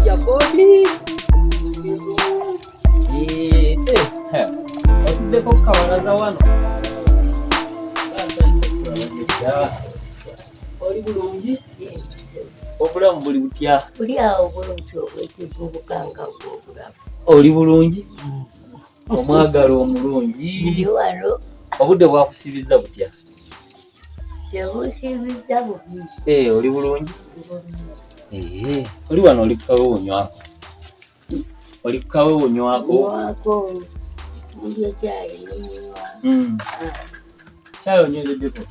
Jakodi otudeko kawalaza wano oli bulungi obulamu buli butya buli awo bulungi obwekivubukanga bwobulamu oli bulungi omwagala omulungi ndi wano obudde bwakusibiza butya tebusibiza bubi oli bulungi oli wano oli kukawe onywako oli kukawe onywako mulyo kyayi nonywa kyayi onywereddeko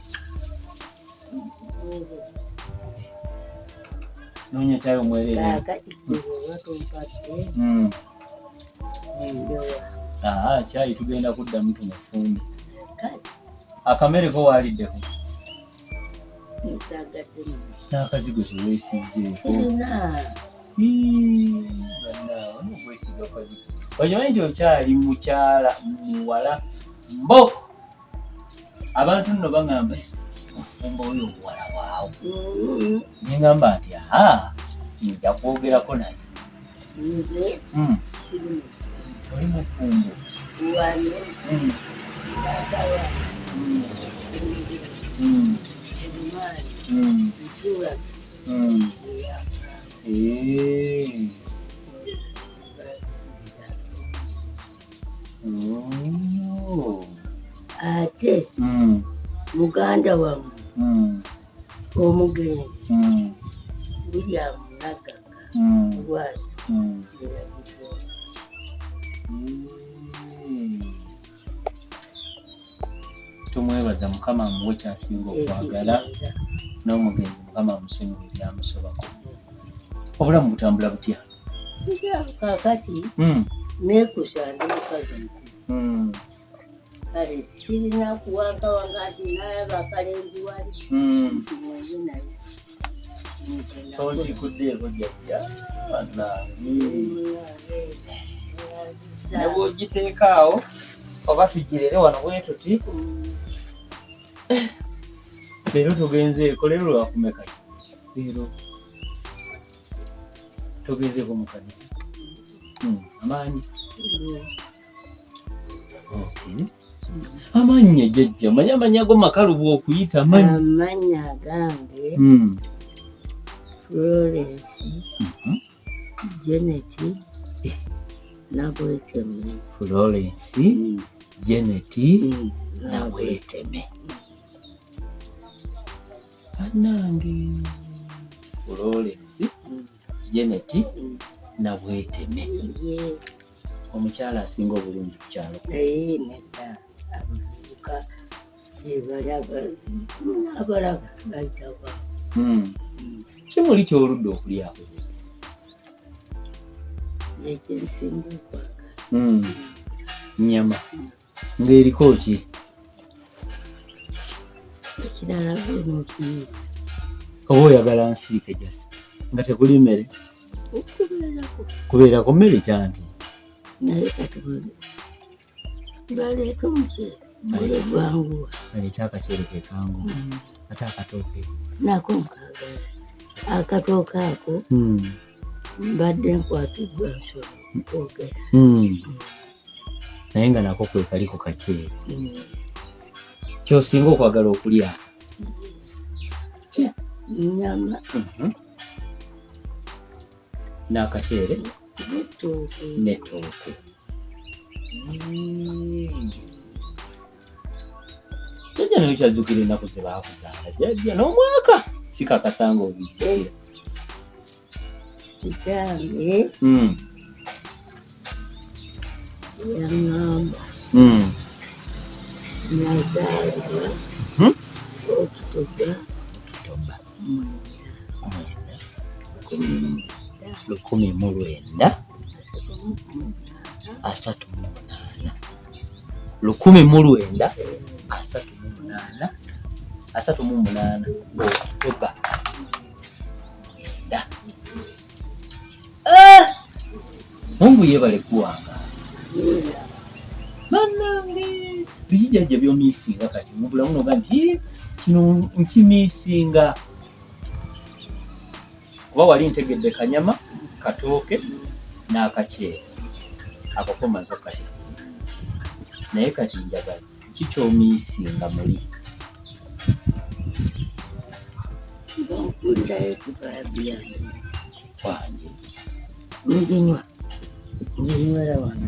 nonya kyayi omwerere kakati kiboba tompadde enjowa kyayi tugenda kuddamu tumufumbe akamere ko waaliddeko n'akazigo teweesizeeko okimanyi nti okyali muwala mbo abantu nno baŋŋamba ofumba oyo omuwala waawo neŋŋamba nti nja kwogerako naye oli mufumbo ate muganda wamu omugenzi William Nagaga lwasi tumwebaza mukama amuwe kyasinga okwagala n'omugenzi mukama amusonyiwe ebyamusobako obulamu butambula butya kakati nekusande mukazi mukulu kale sirina kuwangawanga ati nalaba kalenzi wali mwenye naye tokikuddeeko jjajja ne bwogiteekaawo oba tugirere wano bwe tuti leero tugenzeeko leero lwakumeka leero tugenzeeko mu kanisa amaanyi amannya jjajja manya amanyago makalu bw'okuyita amanya gange Florence Janet Nabweteme Florence Janet Nabweteme anange Florence Janet Nabweteme omukyala asinga obulungi ku kyalo nedda abavubuka abalaba bayitaba kimuli kyoludde okulyako ekyensinga okwagala nyama ng'eriko ki ekirala mukiiri oba oyagala nsiike jasi nga tekuli mmere kubeera ku mmere kyanti naye kati baleeta omuceere mule gwanguwa baleeta akaceere kekangu ate akatooke nako nkagala akatooke ako mbadde nkwatiddwa nsolo nkwogera naye nga nako kwe kaliko kaceere kyosinga okwagala okulya nyama n'akaceere n'ettooke n'ettooke jjajja nayo kyazukira ennaku ze baakuzaala jjajja n'omwaka sikakasanga obijjira kitange yaŋŋamba nazaalibwa okitoba 1938 Oktoba Mungu yebale kuwanga bannange bijjajja by'omiisinga kati mubulamu noga nti kino nkimiisinga kuba wali ntegedde kanyama, katooke n'akaceere ako komaze okati naye kati njagala kikyomiisinga muli Nkulirayo kibabya wange nginywa nginywera wano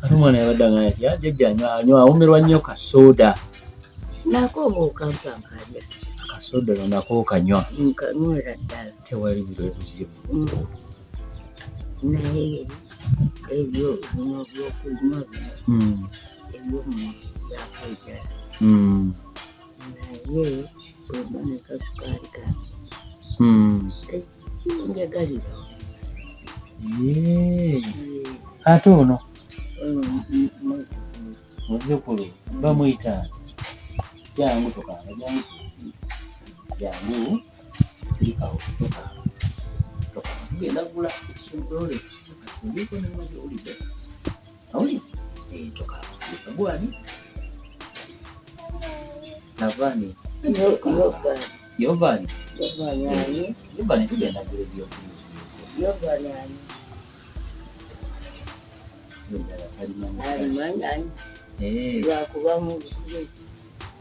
ate omwana yabaddanga nti jjajja anywa awumirwa nnyo kasooda nako bwokampa nkalya akasooda nako kanywa nkanywera ddala tewali buli buzibu naye ebyo bino byokunywa bino ebyomuntu byakaijala naye bweboneka sukaali kange njagalira ate ono muzzukulu bamuyita jangu tokanga jangu sirikawo tokanga tugenda kugula ekisumulole ekikakasimbiko nemaze olidde awuli tokanga sirika gwani navani Yovani tugenda kugula ebyokulya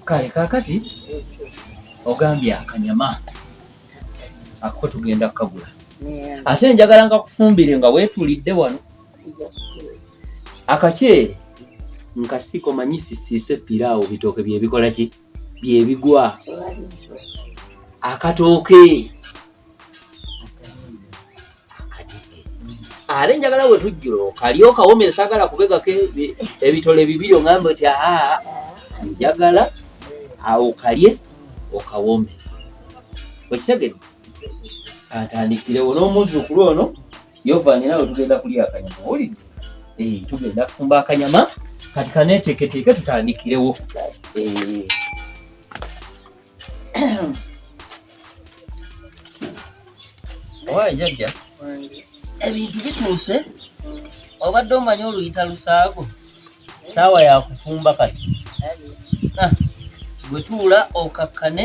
kale kakati ogambye akanyama ako tugenda kukagula ate njagala nga kufumbire nga weetulidde wano akaceere nkasiko manyi sisiise piraawo bitooke byebikola ki byebigwa akatooke ate njagala wetujjula okali okawomere saagala kubegako ebitole bibiri ogambe nti njagala okalye okawome wekitegedde atandikirewo n'omuzzukulu ono Yovani nawe tugenda kulya akanyama owulidde tugenda kufumba akanyama kati kaneeteeketeeke tutandikirewo owaye jjajja ebintu bituuse obadde omanyi oluyita lusaago saawa yakufumba kati bwetuula okakkane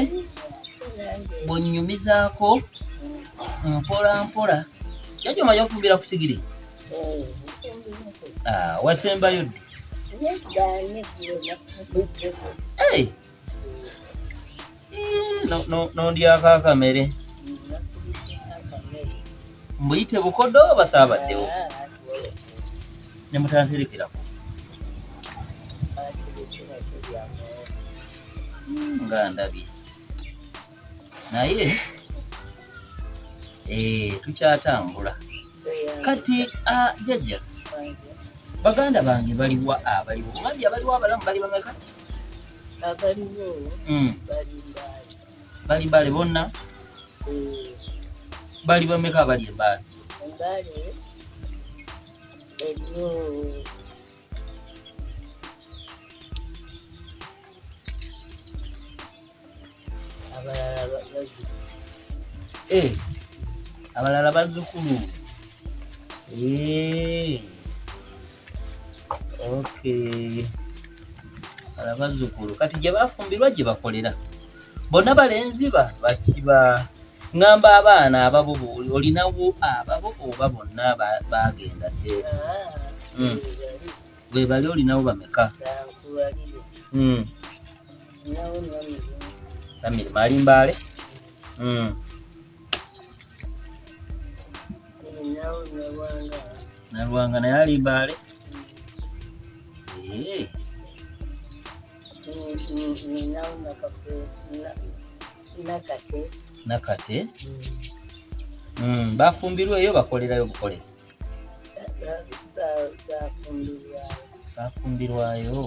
bwonnyumizaako mpola mpola jjajja omanyi ofumbira ku sigiri wasembayo ddi nondyako akamere mbuyite bukodo oba saabaddewo ne mutanterekerako nga ndabye naye tukyatambula kati jjajja baganda bange baliwa abaliwo ogambye abaliwo abalamu bali bameka bali mbale bonna bali bameka abali embale abalala bazzukulu okay abazzukulu kati gye bafumbirwa gye bakolera bonna balenzi bakiba ngamba abaana ababo olinawo ababo oba bonna bagenda bwe bali olinawo bameka Kamiri mali mbale na Lwanga naye ali mbale nakate bafumbirwa eyo bakolerayo bukolere bafumbirwayo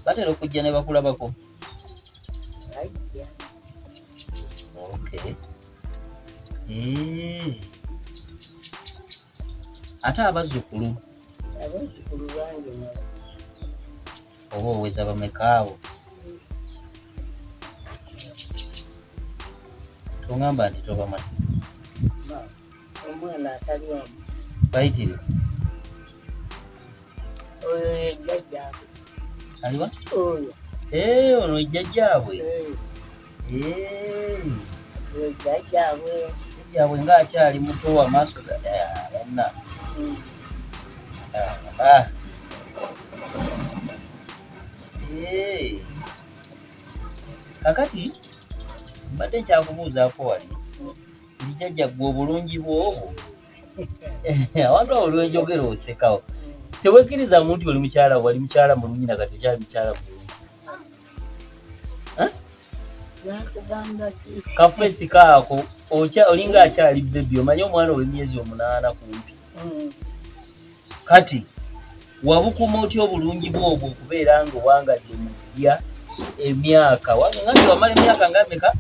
batera okujja ne bakulabako okay ate abazzukulu bange oba oweza bamekaawo tongamba nti tobamanyi omwana ataliwamu bayitire oyo yejjajjange aliwa ono jjajjaabwe jjajjaabwe ng'akyali muto amaaso banna kakati mbadde nkyakubuuzaako wali jjajja gwe obulungi bwobwo abantu abo olwenjogera osekawo tewekkiriza nti wali mukyala mulungi nakati okyali mukyala mulungi kafesi kaako olinga akyali bebi omanye omwana ow'emyezi 8 kumpi kati wabukuma otya obulungi bwobwo okubeera nga owangadde mu kulya emyaka wange wamala emyaka ngameka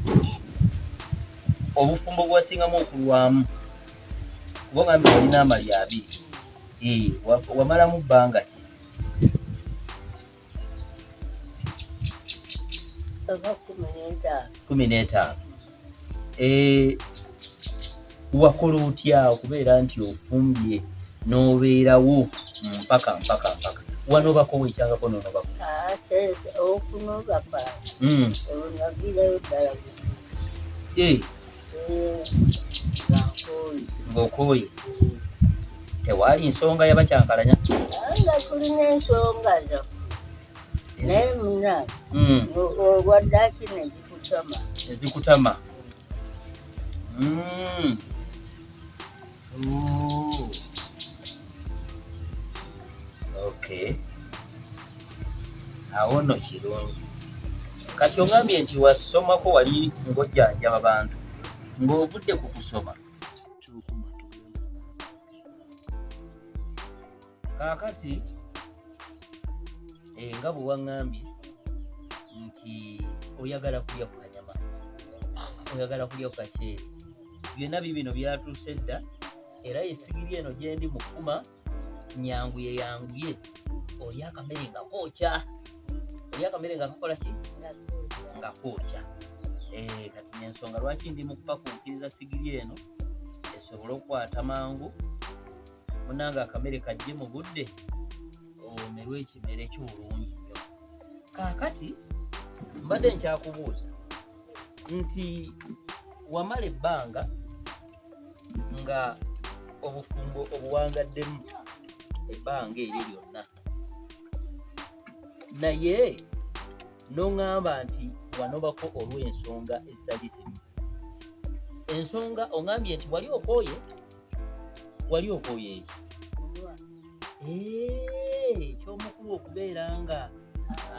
obufumbo bwasingamu okulwamu kuba ngambe walina amali 2 wamalamu bbanga ki? 15. Wakola otya okubeera nti ofumbye n'obeerawo mpaka wano bakowa ekyangako noonobako ng'okooye tewaali nsonga yabakyankalanya tulina ensonga zo naye muna olwaddaki nezikutama okay awo nno kirungi kati ongambye nti wasomako wali ng'ojjanjaba bantu ng'ovudde ku kusoma kaakati nga bwe waŋŋambye nti oyagala kulya ku kanyama oyagala kulya ku kaceeri byonna bibino byatuuse dda era yesigiri eno gye ndi mukuma nyanguye oli akamere nga kookya oli akamere nga kakola ki nga kookya kati n'ensonga lwaki ndi mu kupakuukiriza sigiri eno esobole okukwata mangu munanga akamere kajje mu budde omerwe ekimere ky'olungi nnyo kaakati mbadde nkyakubuuza nti wamala ebbanga nga obufumbo obuwangaddemu ebbanga eryo lyonna naye n'oŋŋamba nti wanobako olw'ensonga ezitali zimu ensonga oŋŋambye nti wali okooye eki ekyomukulu okubeera nga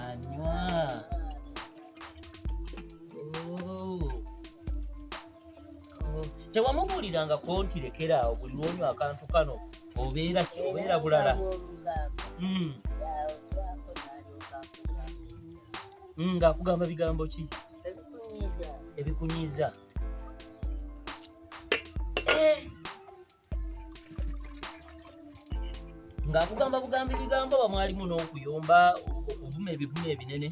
anywa tewamubuulirangako nti lekeraawo buli lwonywa akantu kano obeera bulala ng'akugamba bigambo ki ebikunyiiza ng'akugamba bugambi bigambo bamwalimu n'okuyomba okuvuma ebivumo ebinene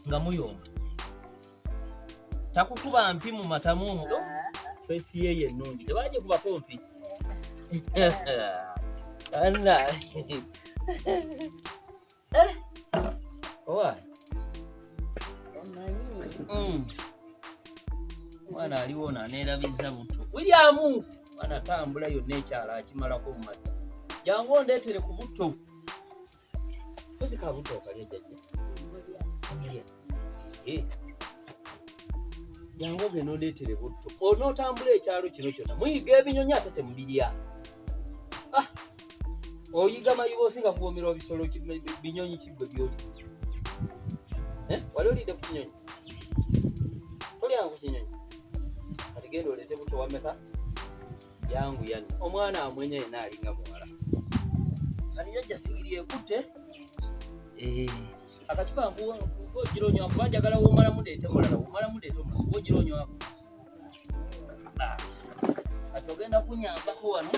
nga muyomba takukuba mpi mu matamu omwo fesi ye ennungi tebaje kubako mpi anna mwana aliwo naneerabiza buto Williamu mwana tambula yonna ekyala akimalako mu mazzi jangu ondeetere ku butto kozika butto okalya jjajja jangu ogenda ondeetere butto onootambula ekyalo kino kyonna muyiga ebinyonyi ate temubirya oyiga mayibosi nga kuwomerwa bisolo binyonyi kiggwe byoli wali olidde ku kinyonyi tolyanga ku kinyonyi kati genda oleete butto wameka yangu yani omwana amwenya yenna alinga muwala kati jjajja sigiri ekutte akacupa ng'ogironywa kuba njagala w'omalamu ndeete mulala w'omalamu ndeete omulala ng'ogironywako kati ogenda kunyambako wano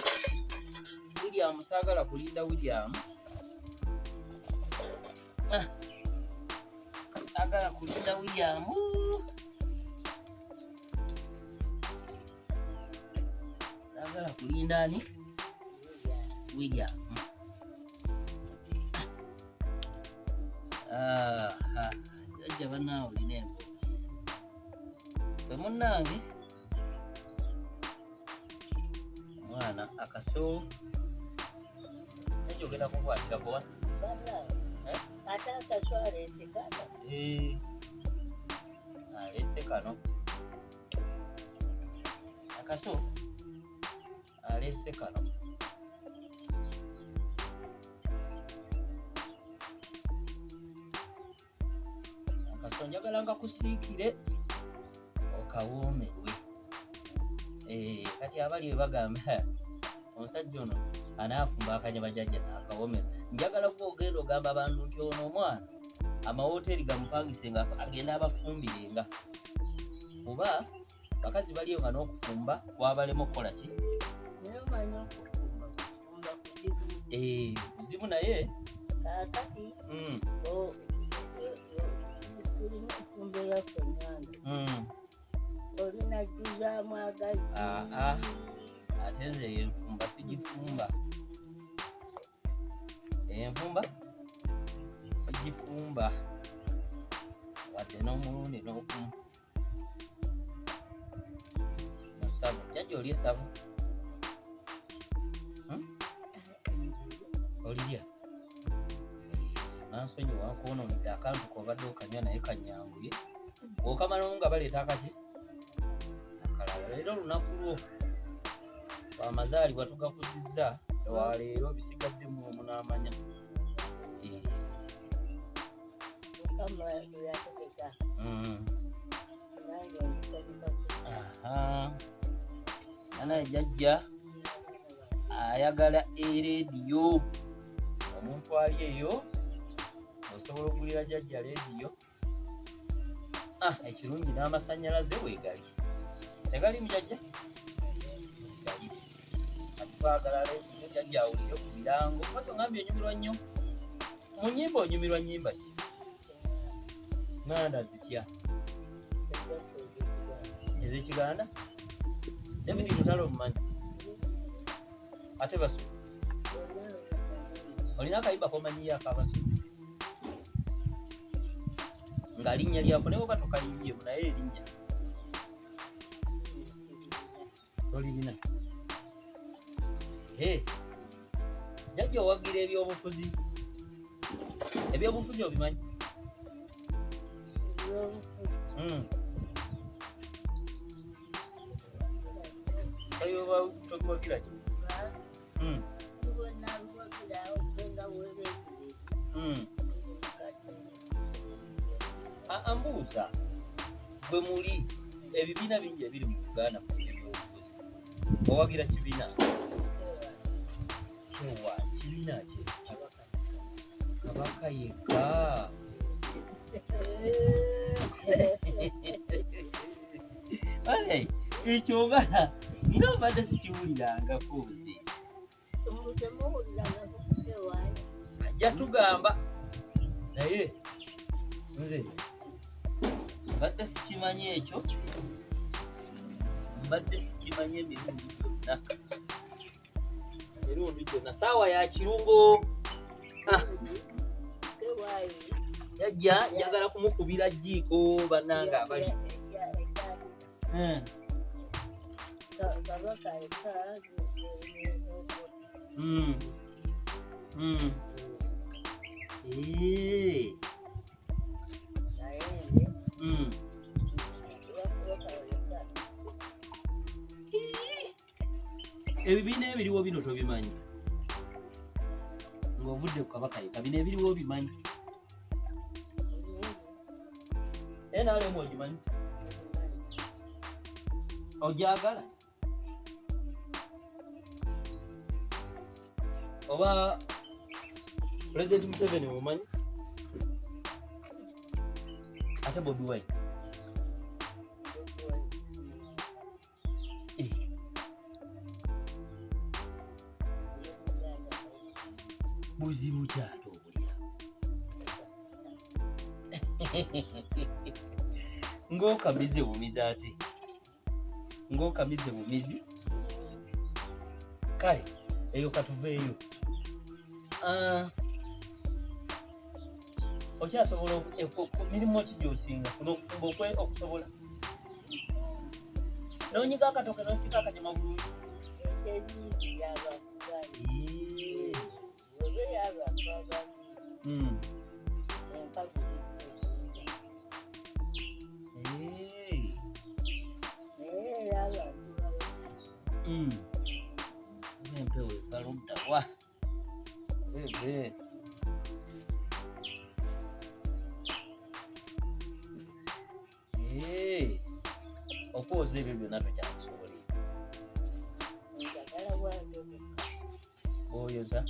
William saagala kulinda William agala kulinda William agala kulinda ani William jajja bannaawe olina emboozi fe munnange omwana akaso njogera kukwatira kuwa ate akaso aleese kano aleese kano akaso aleese kano akaso njagala nga kusiikire okawoomerwe kati abali bagamba omusajja ono anaafumba akanyama jajja n'akawoomerwe njagala gwogenda ogamba abantu nti ono omwana amawoteeri gamupangise nga agenda abafumbirenga kuba bakazi baliyo nga n'okufumba kwabalema okukola ki buzibu naye kakati tulina enfumba eyaffe eŋŋanda olina jjuzaamu agazi ate nze enfumba sigifumba enfumba sigifumba wadde n'omulundi n'okumu musavu jajja oli esavu olirya nansonyiwakoononedde akantu kobadde okanywa naye kanyanguye okamalamu nga baleeta akaki akalala leero olunaku lwo amazaalibwa tugakuzizza lwaleero bisigadde muomu n'amanya anaye jajja ayagala erediyo omuntu ali eyo osobola okugulira jajja rediyo ekirungi n'amasannyalaze weegali tegali mujajja atwagala rediyo jajja awulire ku birango kwati ongambye onyumirwa nnyo mu nnyimba onyumirwa nnyimba ki ŋŋanda zitya ez'ekiganda david lutalo omumanyi ate basu olina akayimba komanyiyo akabasu nga linnya lyako naye oba tokayimbyeemu naye erinnya tolirina jajja owagira ebyobufuzi obimanyi ayoba tobiwagira ki ambuuza bwe muli ebibiina bingi ebiri mu Uganda mu ebyobufuzi owagira kibiina kyewa kibiina kye kabaka yekka ekyo nga mbadde sikiwulirangako ze ajja tugamba naye nze mbadde sikimanyi ekyo mbadde sikimanyi emirundi gyonna saawa ya kirungo jajja njagala kumukubira jjiiko bannanga abali ebibiina ebiriwo bino tobimanyi ng'ovudde ku kabaka yekka bino ebiriwo bimanyi nalemu ogimanyi ojagala oba President Museveni omumanyi ate Bobi Wine buzibu kyato obulya ng'okamize bumizi ate ng'okamize bumizi kale eyo katuveeyo okyasobola mirimu ki gy'osinga kuno okufumba okusobola n'onyiga akatoke n'osika akanyama bulungi empewo ekaluddawa okwoza ebyo byonna tokyakusobola oyoza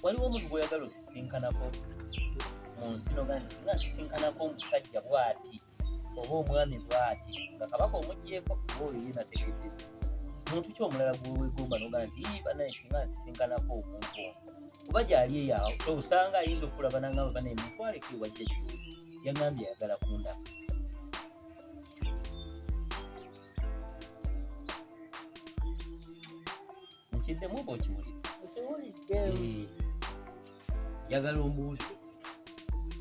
waliwo omuntu gw'oyagala osisinkanako mu nsi nogaa nti singa nsisinkanako omusajja bw'ati oba omwami bw'ati nga kabaka omugyeko oba oyo ye nategedde muntu ki omulala gwewegomba nogaa nti banaye singa nsisinkanako omuntu ono oba gyali eyaawo osanga ayinza okulaba nangawe banaye mutwaleko ewajja jjo yagambye ayagala kundaba nkiddemu oba okiwulire yagala ombuulire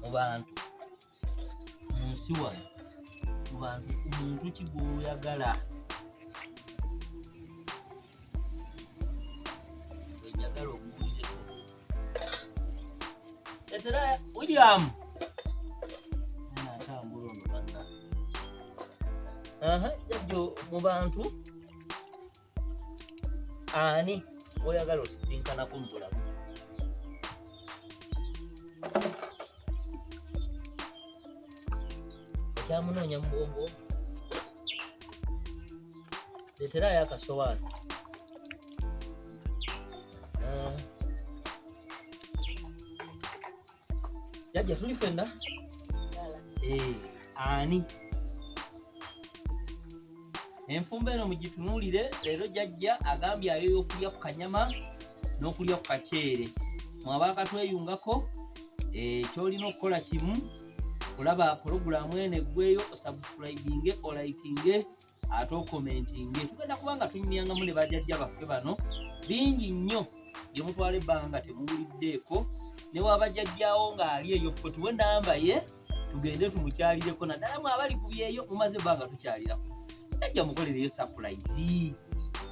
mu bantu mu nsi wano mu bantu omuntu ki gw'oyagala wenjagala ombuulire etera William natambula ono banna jajjo mu bantu ani oyagala okisinkanako mu bulamu okyamunoonya mu bwongo leeterayo akasowaani jajja tuli ffenna ani enfumba eno mugitunuulire leero jajja agambye ayo okulya ku kanyama n'okulya ku kaceere mwaba akatweyungako kyolina okukola kimu kulaba puroguramu eno eggweyo osubscribinge olaikinge ate okomentinge tugenda kubanga tunyumyangamu ne bajajja baffe bano bingi nnyo gye mutwala ebbanga temuwuliddeeko ne wabajjajjawo ng'ali eyo ffe tuwe namba ye tugende tumukyalireko naddala mu abali ku byeyo mumaze ebbanga tukyalirako ajja mukolereyo surprise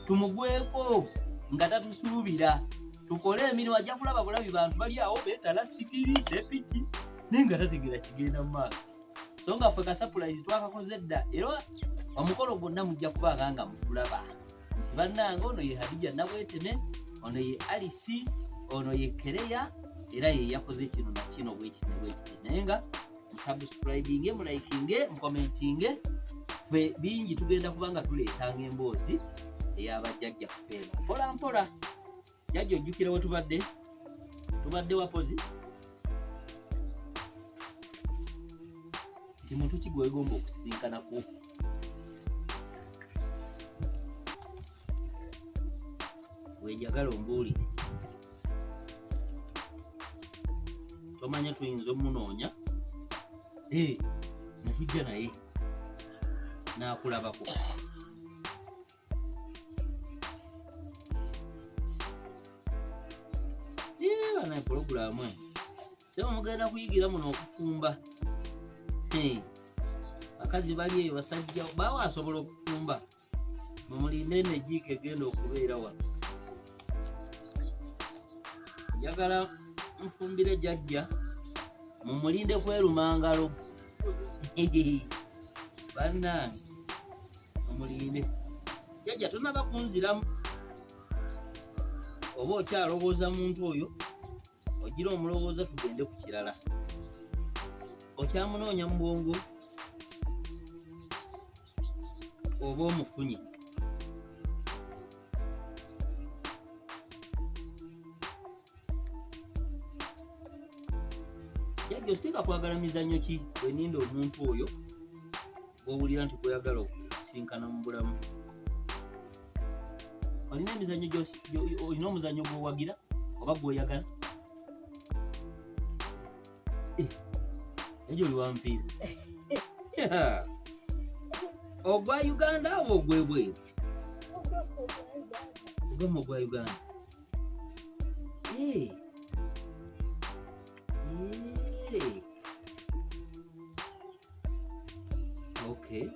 tumugweko nga tatusuubira tukole emirimu ajja kulaba bulabi bantu bali awo beetala sigiri sepiki naye nga tategera kigenda mu maaso so nga ffe ka surprise twakakoze dda era omukolo gwonna mujja kubanga nga mutulaba nti bannanga ono ye Hadija Nabweteme ono ye Alisi ono ye Kereya era ye yakoze kino na kino bwekiti ne bwekiti naye nga musubscribinge mulaikinge mukomentinge ffe bingi tugenda kubanga tuleetanga emboozi ey'abajjajja ffeera mpola mpola jajja ojjukira we tubadde wapozi ti muntu ki gwegomba okusinkanako wejagala ombuulire tomanya tuyinza omunoonya netujja naye n'akulabako banaye puroguramu sema mugenda kuyigira muno okufumba bakazi bali eyo basajja bawa asobola okufumba mumulinde enejiika egenda okubeera wano njagala nfumbire jajja mumulinde kwerumangalo bannange mumulinde jajja tonaba kunziramu oba okyalowooza muntu oyo ogira omulowooza tugende ku kirala okyamunoonya mu bwongo oba omufunye jajja osinga kwagala mizannyo ki bweninda omuntu oyo gwowulira nti gweyagala okusinkana mu bulamu olina emizannyo olina omuzannyo gwowagira oba gwoyagala ejo oli wampiira ogwa Uganda oba ogwebweru Mugamo gwa Uganda. Okay.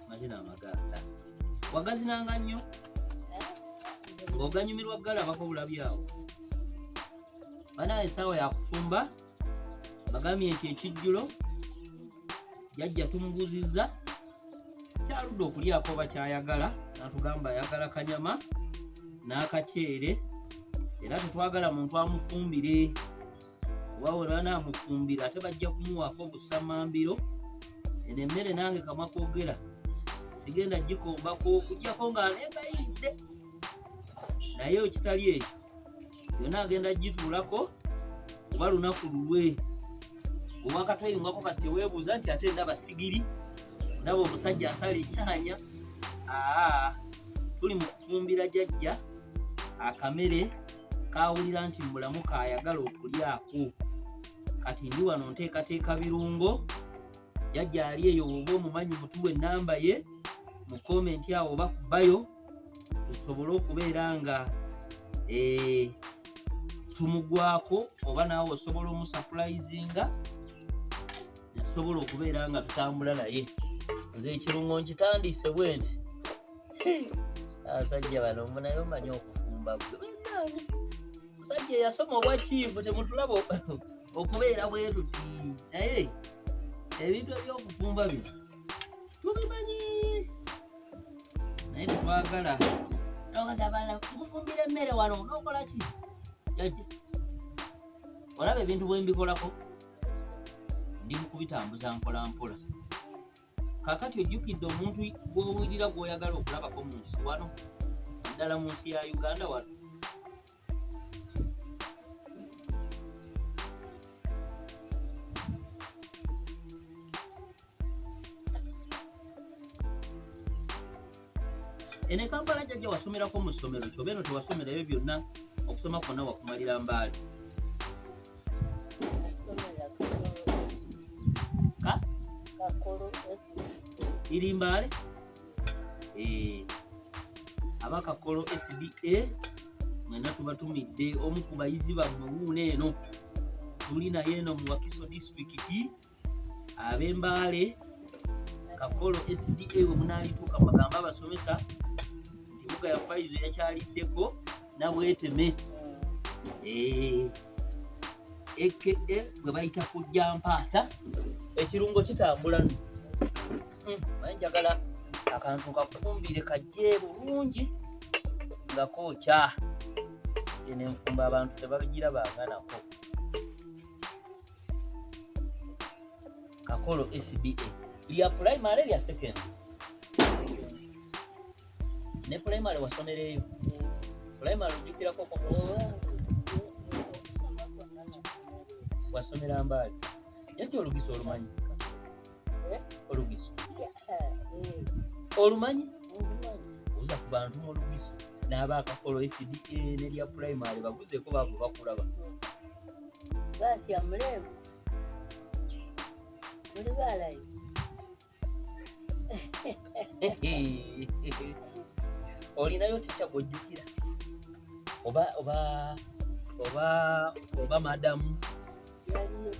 Mazina amaganda. Wagazinanga nnyo? Ng'oganyumirwa galabako bulabyawo. Banaye essaawa yakufumba bagambye nti ekijjulo jjajja tumubuuzizza kyaludde okulyako oba kyayagala, n'atugamba ayagala kanyama n'akaceere era tetwagala muntu amufumbire. Wabula n'amufumbira ate bajja kumuwaako busamambiro. Eno emmere nange kamwa koogera sigenda gikombako okuggyako ng'aleegayiridde, naye ekitali ekyo yonna agenda gituulako oba lunaku lulwe. Obwakatweyungako kati teweebuuza nti ate ndaba sigiri, ndaba omusajja asala ennyaanya. Tuli mu kufumbira jjajja akamere kawulira nti mulamu kayagala okulyako. Kati ndi wano nteekateeka birungo. Jjajja ali eyo oba omumanyi mutuwe ennamba ye mu komenti awo oba kubayo tusobole okubeera nga tumugwako, oba naawe osobola omusapulayizinga netusobola okubeera nga tutambula naye. Nze ekirungo nkitandise bwe nti abasajja bano munaye omanyi okufumba musajja eyasoma obwa kiivu temutulaba okubeera bwe tuti, naye ebintu ebyokufumba bino tubimanyi naye tetwagala nogaza abalala tukufumbira emmere wano nokola ki jajja. Olaba ebintu bwe mbikolako ndi mu kubitambuza mpola mpola. Kaakati ojjukidde omuntu gw'owulira gw'oyagala okulabako mu nsi wano, naddala mu nsi ya Uganda wano. Ene Kampala jjajja wasomerako mu ssomero kyoba eno tewasomerayo byonna, okusoma kwonna wakumalira Mbaale? Iri Mbaale? Abakakolo SBA mwena tubatumidde omu ku bayizi bammwe wuuno eno tuli naye eno mu Wakiso disitulikiti. Ab'Embaale Kakolo SDA we munaalituuka bagamba abasomesa nti buga ya Faizo yakyaliddeko nabweteme bwe bayita kujja mpaata. Ekirungo kitambula naye njagala akantu kakufumbire kajje bulungi nga kookya. Eno enfumba abantu tebagirabanganako. Kakolo SDA lya primary lya secondary. Ne primary wasomereyo? Primary ojjukirako wasomera Mbaale. Jjajja olugiso olumanyi? Olugiso olumanyi? Obuuza ku bantu mu lugiso n'abakakolo SDA n'erya primary baguzeeko baabo bakulaba. Mulembe muli baalayi olinayo ticca gw'ojjukira oba madamu yaliyo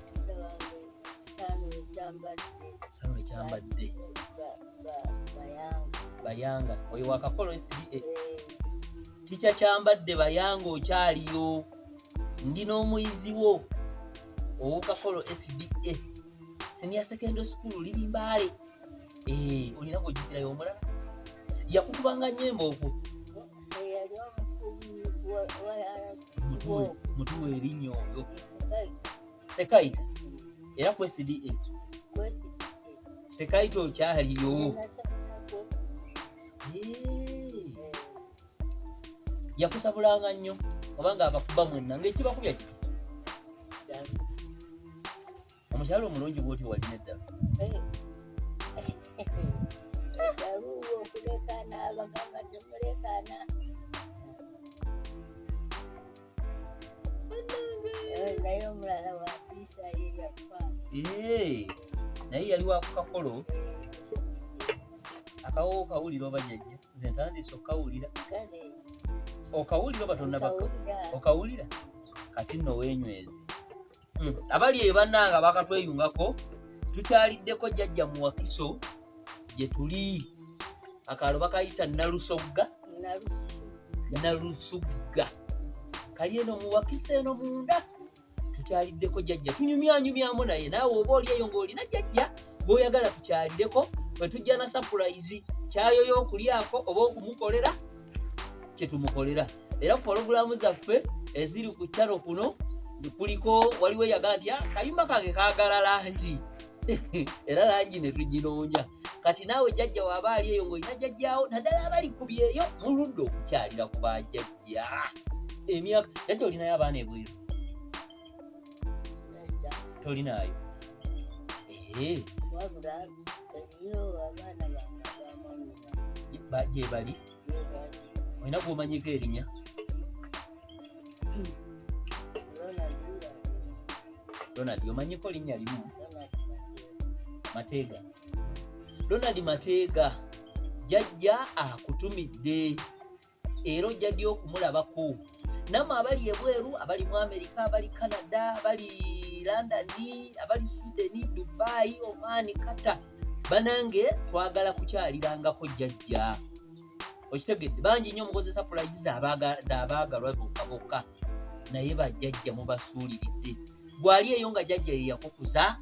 ticca wange sano ekyambadde Bayanga oyo wakakolo SDA ticca kyambadde Bayanga okyaliyo. Ndi n'omuyizi wo ow'Okakolo SDA senior secondary school liri Mbaale. Olina gw'ojjukirayo omulala yakukubanga nnyemba okwo mutuwe erinnya oyo Sekaita era ku SDA Sekaita okyaliyo. Yakusabulanga nnyo obanga abakuba mwenna ng'ekibakubya kiki omukyalo omulungi bw'oti walina eddala. Daruwo okulekana abagamba temulekana naye omulala watiisa ye yafa. Naye yali wakukakolo akawo kawulira oba jjajja nze ntandise okawulira okawulira oba tonnabaka okawulira kati nno weenyweze abali eyo bannanga bakatweyungako tukyaliddeko jjajja mu Wakiso gye tuli akaalo bakayita Nalusugga kali eno mu Wakiso eno munda tukyaliddeko jjajja tunyumyanyumyamu naye naawe oba oli eyo ng'olina jjajja bw'oyagala tukyalireko bwe tujja na surprise kyayo y'okulyako oba okumukolera kye tumukolera. Era pologulaamu zaffe eziri ku channel kuno kuliko waliwo eyagala nti kayumba kange kaagala langi era langi ne tuginoonya. Kati naawe jjajja waaba ali eyo ng'olina jjajjaawo naddala abali kubye eyo muludde okukyalira ku bajjajja emyaka jjajja olinayo abaana ebweru tolinaayo? Gye bali olina gw'omanyiko erinnya? Ronald omanyiko linnya limu? Mateega. Ronald Mateega jjajja akutumidde era ojjadde okumulabako. Nammwe abali ebweru, abali mu Amerika, abali Canada, abali London, abali Sweden, Dubai, Oman, Qatar, banange twagala kukyalirangako jjajja. Okitegedde bangi nnyo mukozesa pulayizi z'abaagalwa bokka naye bajjajja mubasuuliridde. Gwali eyo nga jjajja ye yakukuza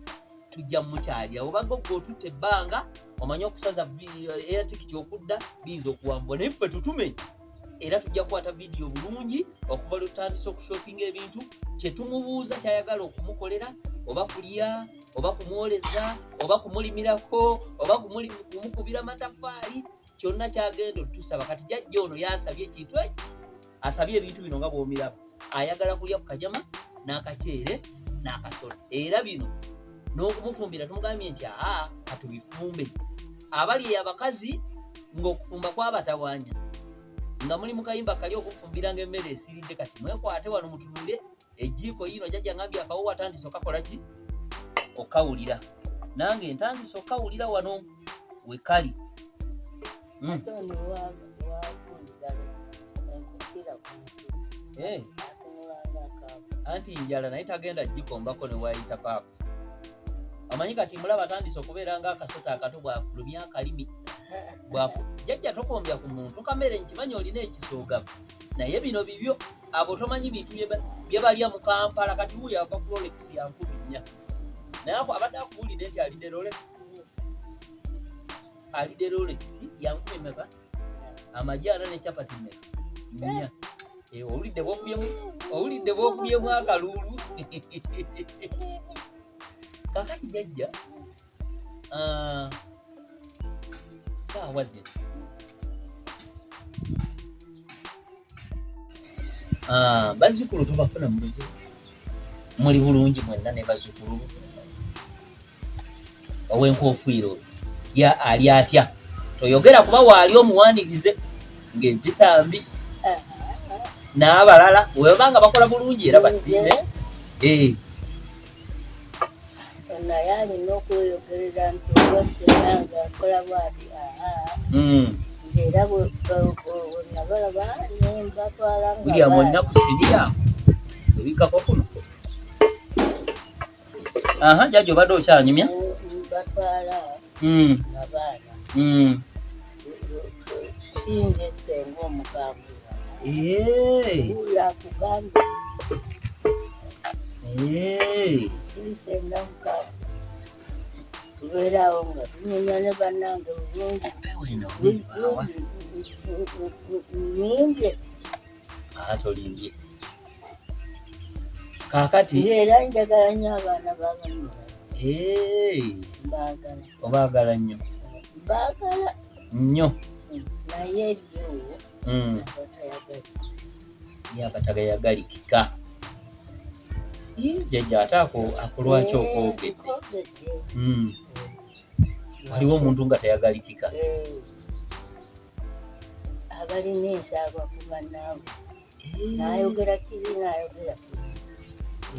tujja mukyalira. Obaga gwe otutte ebbanga omanye okusaza air ticket okudda biiza okuwambwa naye ffe tutume era tujja kukwata vidiyo bulungi okuva lwe tutandise okushopinga ebintu kye tumubuuza kyayagala okumukolera oba kulya oba kumwoleza oba kumulimirako oba kumukubira amatafaali kyonna kyagenda otusaba. Kati jjajja ono yasabye ekintu eki asabye ebintu bino nga bw'omiraba ayagala kulya ku kajama n'akaceere n'akasoda era bino n'okumufumbira tumugambye nti katubifumbe. Abali abakazi ng'okufumba kwabatawanya nga muli mu kayimba kali okufumbiranga emmere esiridde kati mwekwate wano mutunule ejiiko yino jjajja ngambye akawo watandise okakola ki okawulira nange ntandise okawulira wano we kali. Anti njala naye tagenda gikombako ne wayita paapa. Amanyi kati mulaba atandise okubeera ng'akasota akato bw'afulumya akalimi jjajja tokombya ku muntu kamere nkimanyi olina ekisooga naye bino bibyo abo tomanyi bintu bye balya mu Kampala. Kati wuyo ava ku Rolex ya 4 naye abadde akubuulidde nti alidde Rolex ya 10 meka amajaana ne capati meka 4 owulidde bwokubyemu akaluulu kakati jjajja saawa zino bazzukulu tubafuna mu buzibu muli bulungi mwenna ne bazzukulu ow'enkoofiiro ali atya toyogera kuba waali omuwanirize ng'empisa mbi n'abalala webanga bakola bulungi era basiime. Naye alina okweyogerera nti olwassenanga akola bwati era nabalaba nembatwala William olina ku siriya ebikako kuno jjajja obadde okyanyumya batwala abaana sinze senga omukambwe akugambye senga mukambwe tubeerawo nga tunyumya ne bannange bulungi nimbye tolimbye kakati era njagala nnyo abaana babanira mbaagala obaagala nnyo mbaagala nnyo naye jjo yabatagayagalika jjajja ate akulwaki okwogedde waliwo omuntu nga tayagalikika abalina ensaaba ku bannaabwe n'ayogera kiri n'ayogera kiri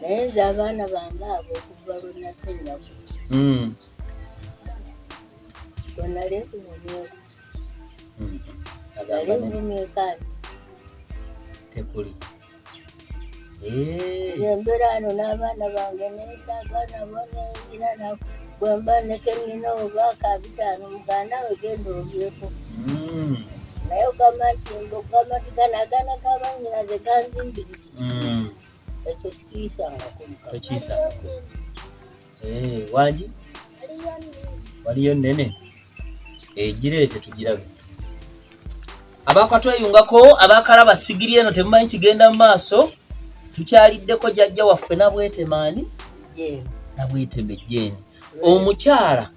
naye nze abaana bange abo okuva lwe nasennaku gonale kumumyeku nali nzimyekani tekuli yembeera ano n'abaana bange nensaga nabo nenzira nabo bwemba nekenina obaaka 5 muganda we genda obyeko naye ogamba nti ganagana gabanyina ze ganzimbirisi ekyo sikiisangako wangi waliyo nene gireete tugirabe abakatweyungako abakalaba sigiri eno temumanyi kigenda mu maaso tukyaliddeko jjajja waffe nabwetemaani nabweteme Jeni omukyala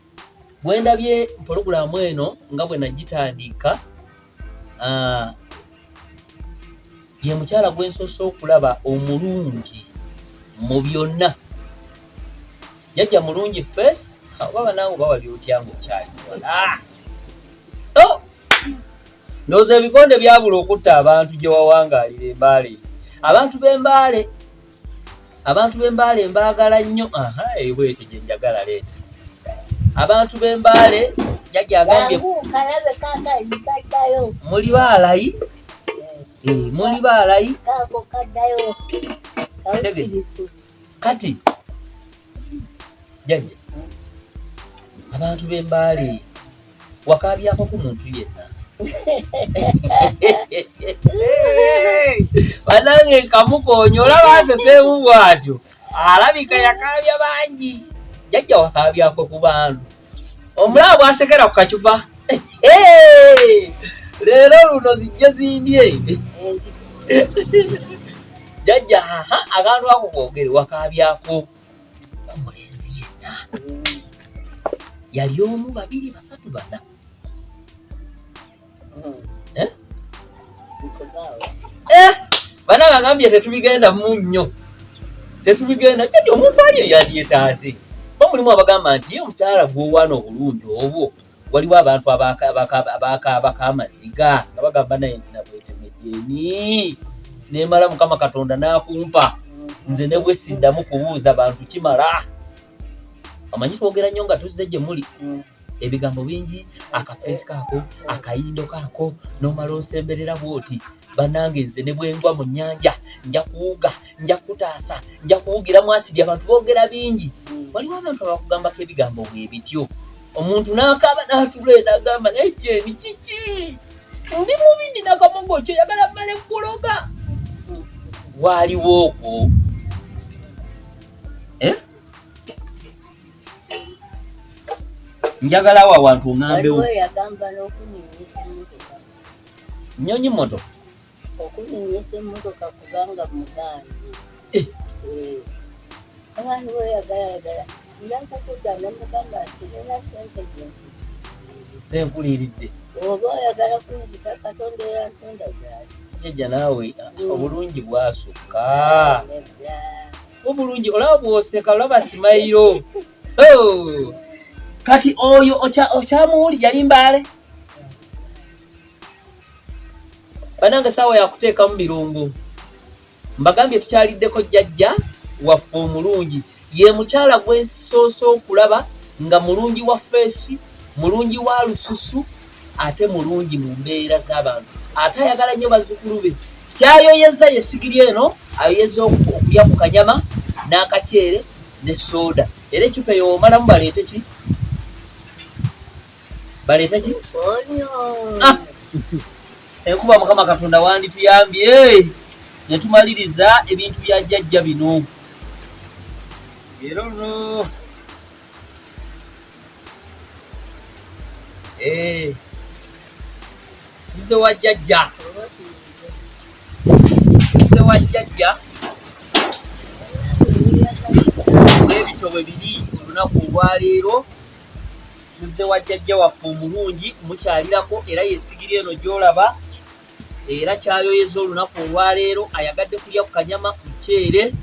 bwendabye pologulaamu eno nga bwe nagitandika ye mukyala gwensoose okulaba omulungi mu byonna jjajja mulungi face baba naawe bawali otyanga okyaliwala ndowooza ebikonde byabula okutta abantu gye wawangaalira embaale abantu b'embaale mbaagala nnyo ebwete gye njagala leeta abantu b'embaale jjajja agambye muli baalayi muli baalayi kati jjajja abantu b'embaale wakaabyako ku muntu yenna banange nkamukoonye olaba aseseemu bwatyo alabika yakaabya bangi jjajja wakaabyako ku bantu omulaba bwasekera ku kacupa leero luno zijje zindye jjajja akantu ako koogere wakaabyako omulenzi yenna yali 1 2 3 4 banange agambye tetubigenda mu nnyo tetubigenda jjajja omuntu aliyo yandyetaase mulimu abagamba nti omukyala gwowaana obulungi obwo waliwo abantu abakaabako amaziga nga bagamba naye nabweteme Jeni nemala Mukama Katonda n'akumpa nze ne bwe siddamu kubuuza bantu kimala amanyi twogera nnyo nga tuzze gye muli ebigambo bingi akafeesi kaako akayindo kaako n'omala osemberera bwoti banange nze ne bwengwa mu nnyanja nja kuwuga nja kutaasa nja kuwugiramu asidi abantu boogera bingi waliwo abantu abakugambako ebigambo bwe bityo omuntu n'akaaba n'atula n'agamba naye Jeni kiki ndi mubi nina kamogo kyo yagala mmale nkuloga waaliwo okwo njagala wa wantu oŋambewo nnyonyi moto okunyonyesa emmotoka kubanga muganzi abantu weyagalayagala njakukuta nemugamba nti nina sente gensi senkuliiridde oba oyagala kunzita Katonda eyantunda gyali jjajja naawe obulungi bwasukka obulungi olaba bwoseka olaba simayiro kati oyo okyamuwuli yali mbaale banange saawa yakuteekamu birungo mbagambye tukyaliddeko jjajja waffe omulungi ye mukyala gwensoose okulaba nga mulungi wa feesi mulungi wa lususu ate mulungi mu mbeera z'abantu ate ayagala nnyo bazzukulu be kyayoyeza ye sigiri eno ayoyeza okulya ku kanyama n'akaceere ne sooda era ekyupa eyo omalamu baleete ki enkuba Mukama Katonda wandituyambye ne tumaliriza ebintu bya jjajja bino erono tuze wa jjajja ebityo bwe biri olunaku olwaleero tuze wa jjajja waffe omulungi mukyalirako era yesigiri eno gy'olaba era kyayoyeza olunaku olwaleero ayagadde kulya ku kanyama muceere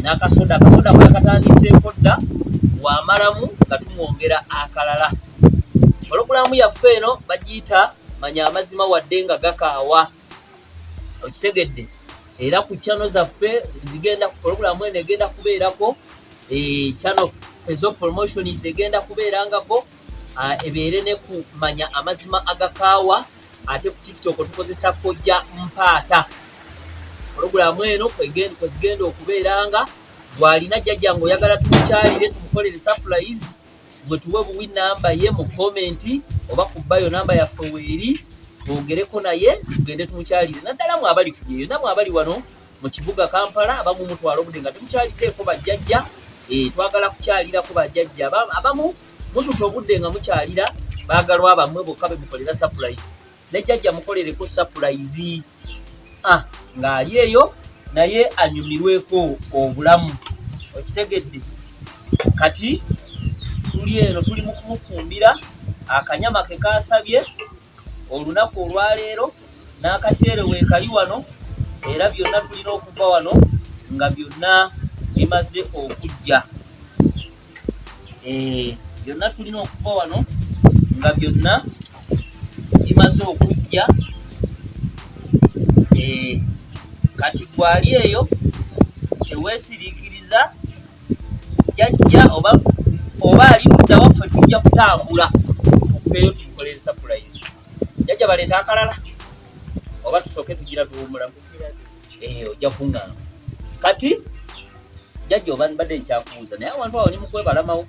n'akasoda kwakatandise dda wamalamu nga tumwongera akalala pologulaamu yaffe eno bagiyita manya amazima wadde nga gakaawa okitegedde. Era ku channel zaffe zigenda program eno egenda kubeerako channel Fezo Promotions egenda kubeerangako ebeere ne kumanya amazima agakaawa. Ate ku TikTok tukozesa Kojja Mpaata. Program eno kwezigenda okubeeranga bw'alina jjajja ng'oyagala tumukyalire tumukolere surprise gwe tuwe buwi namba ye mu komenti oba ku bayo namba yaffe weeri twogereko naye tugende tumukyalire. Naddala mwe abali kujeyo namwe abali wano mu kibuga Kampala abamu mutwala obudde nga tumukyaliddeko bajjajja twagala kukyalirako bajjajja abamu mututa obudde nga mukyalira baagalwa bammwe bokka be mukolera surprise ne jjajja mukolereko surprise ng'ali eyo naye anyumirweko obulamu okitegedde. Kati tuli eno tuli mu kumufumbira akanyama ke kaasabye olunaku olwaleero n'akaceere weekali wano era byonna tulina okuva wano nga byonna bimaze okujja. Byonna tulina okuva wano nga byonna bimaze okujja. Kati gwali eyo teweesiriikiriza jjajja oba ali ludda waffe tujja kutambula tukupeeyo tumukolere surprise. Jjajja baleeta akalala oba tusooke tugira tuwumulamu ojja kuŋŋamba. Kati jjajja oba mbadde nkyakubuuza naye awantu awo ni mu kwebalamawo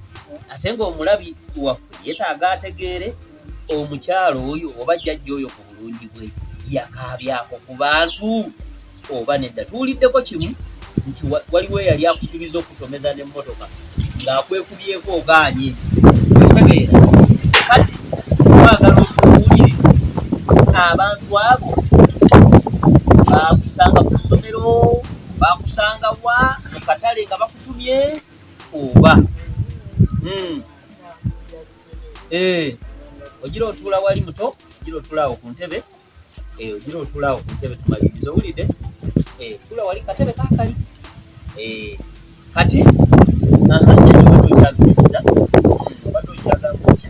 ate ng'omulabi waffe yeetaaga ategeere omukyalo oyo oba jjajja oyo ku bulungi bwe yakaabyako ku bantu oba nedda. Tuwuliddeko kimu nti waliwo eyali akusuubiza okutomeza n'emmotoka ng'akwekubyeko ogaanye otegeera. Kati twagala okuwulire abantu abo baakusanga ku ssomero baakusanga wa mu katale nga bakutumye oba ogira otuula wali muto ogira otuulaawo ku ntebe ogira otuulaawo ku ntebe tumalirize owulidde tuula wali katebe kaakali kati nyaokyagiriza obadde okyagamba otya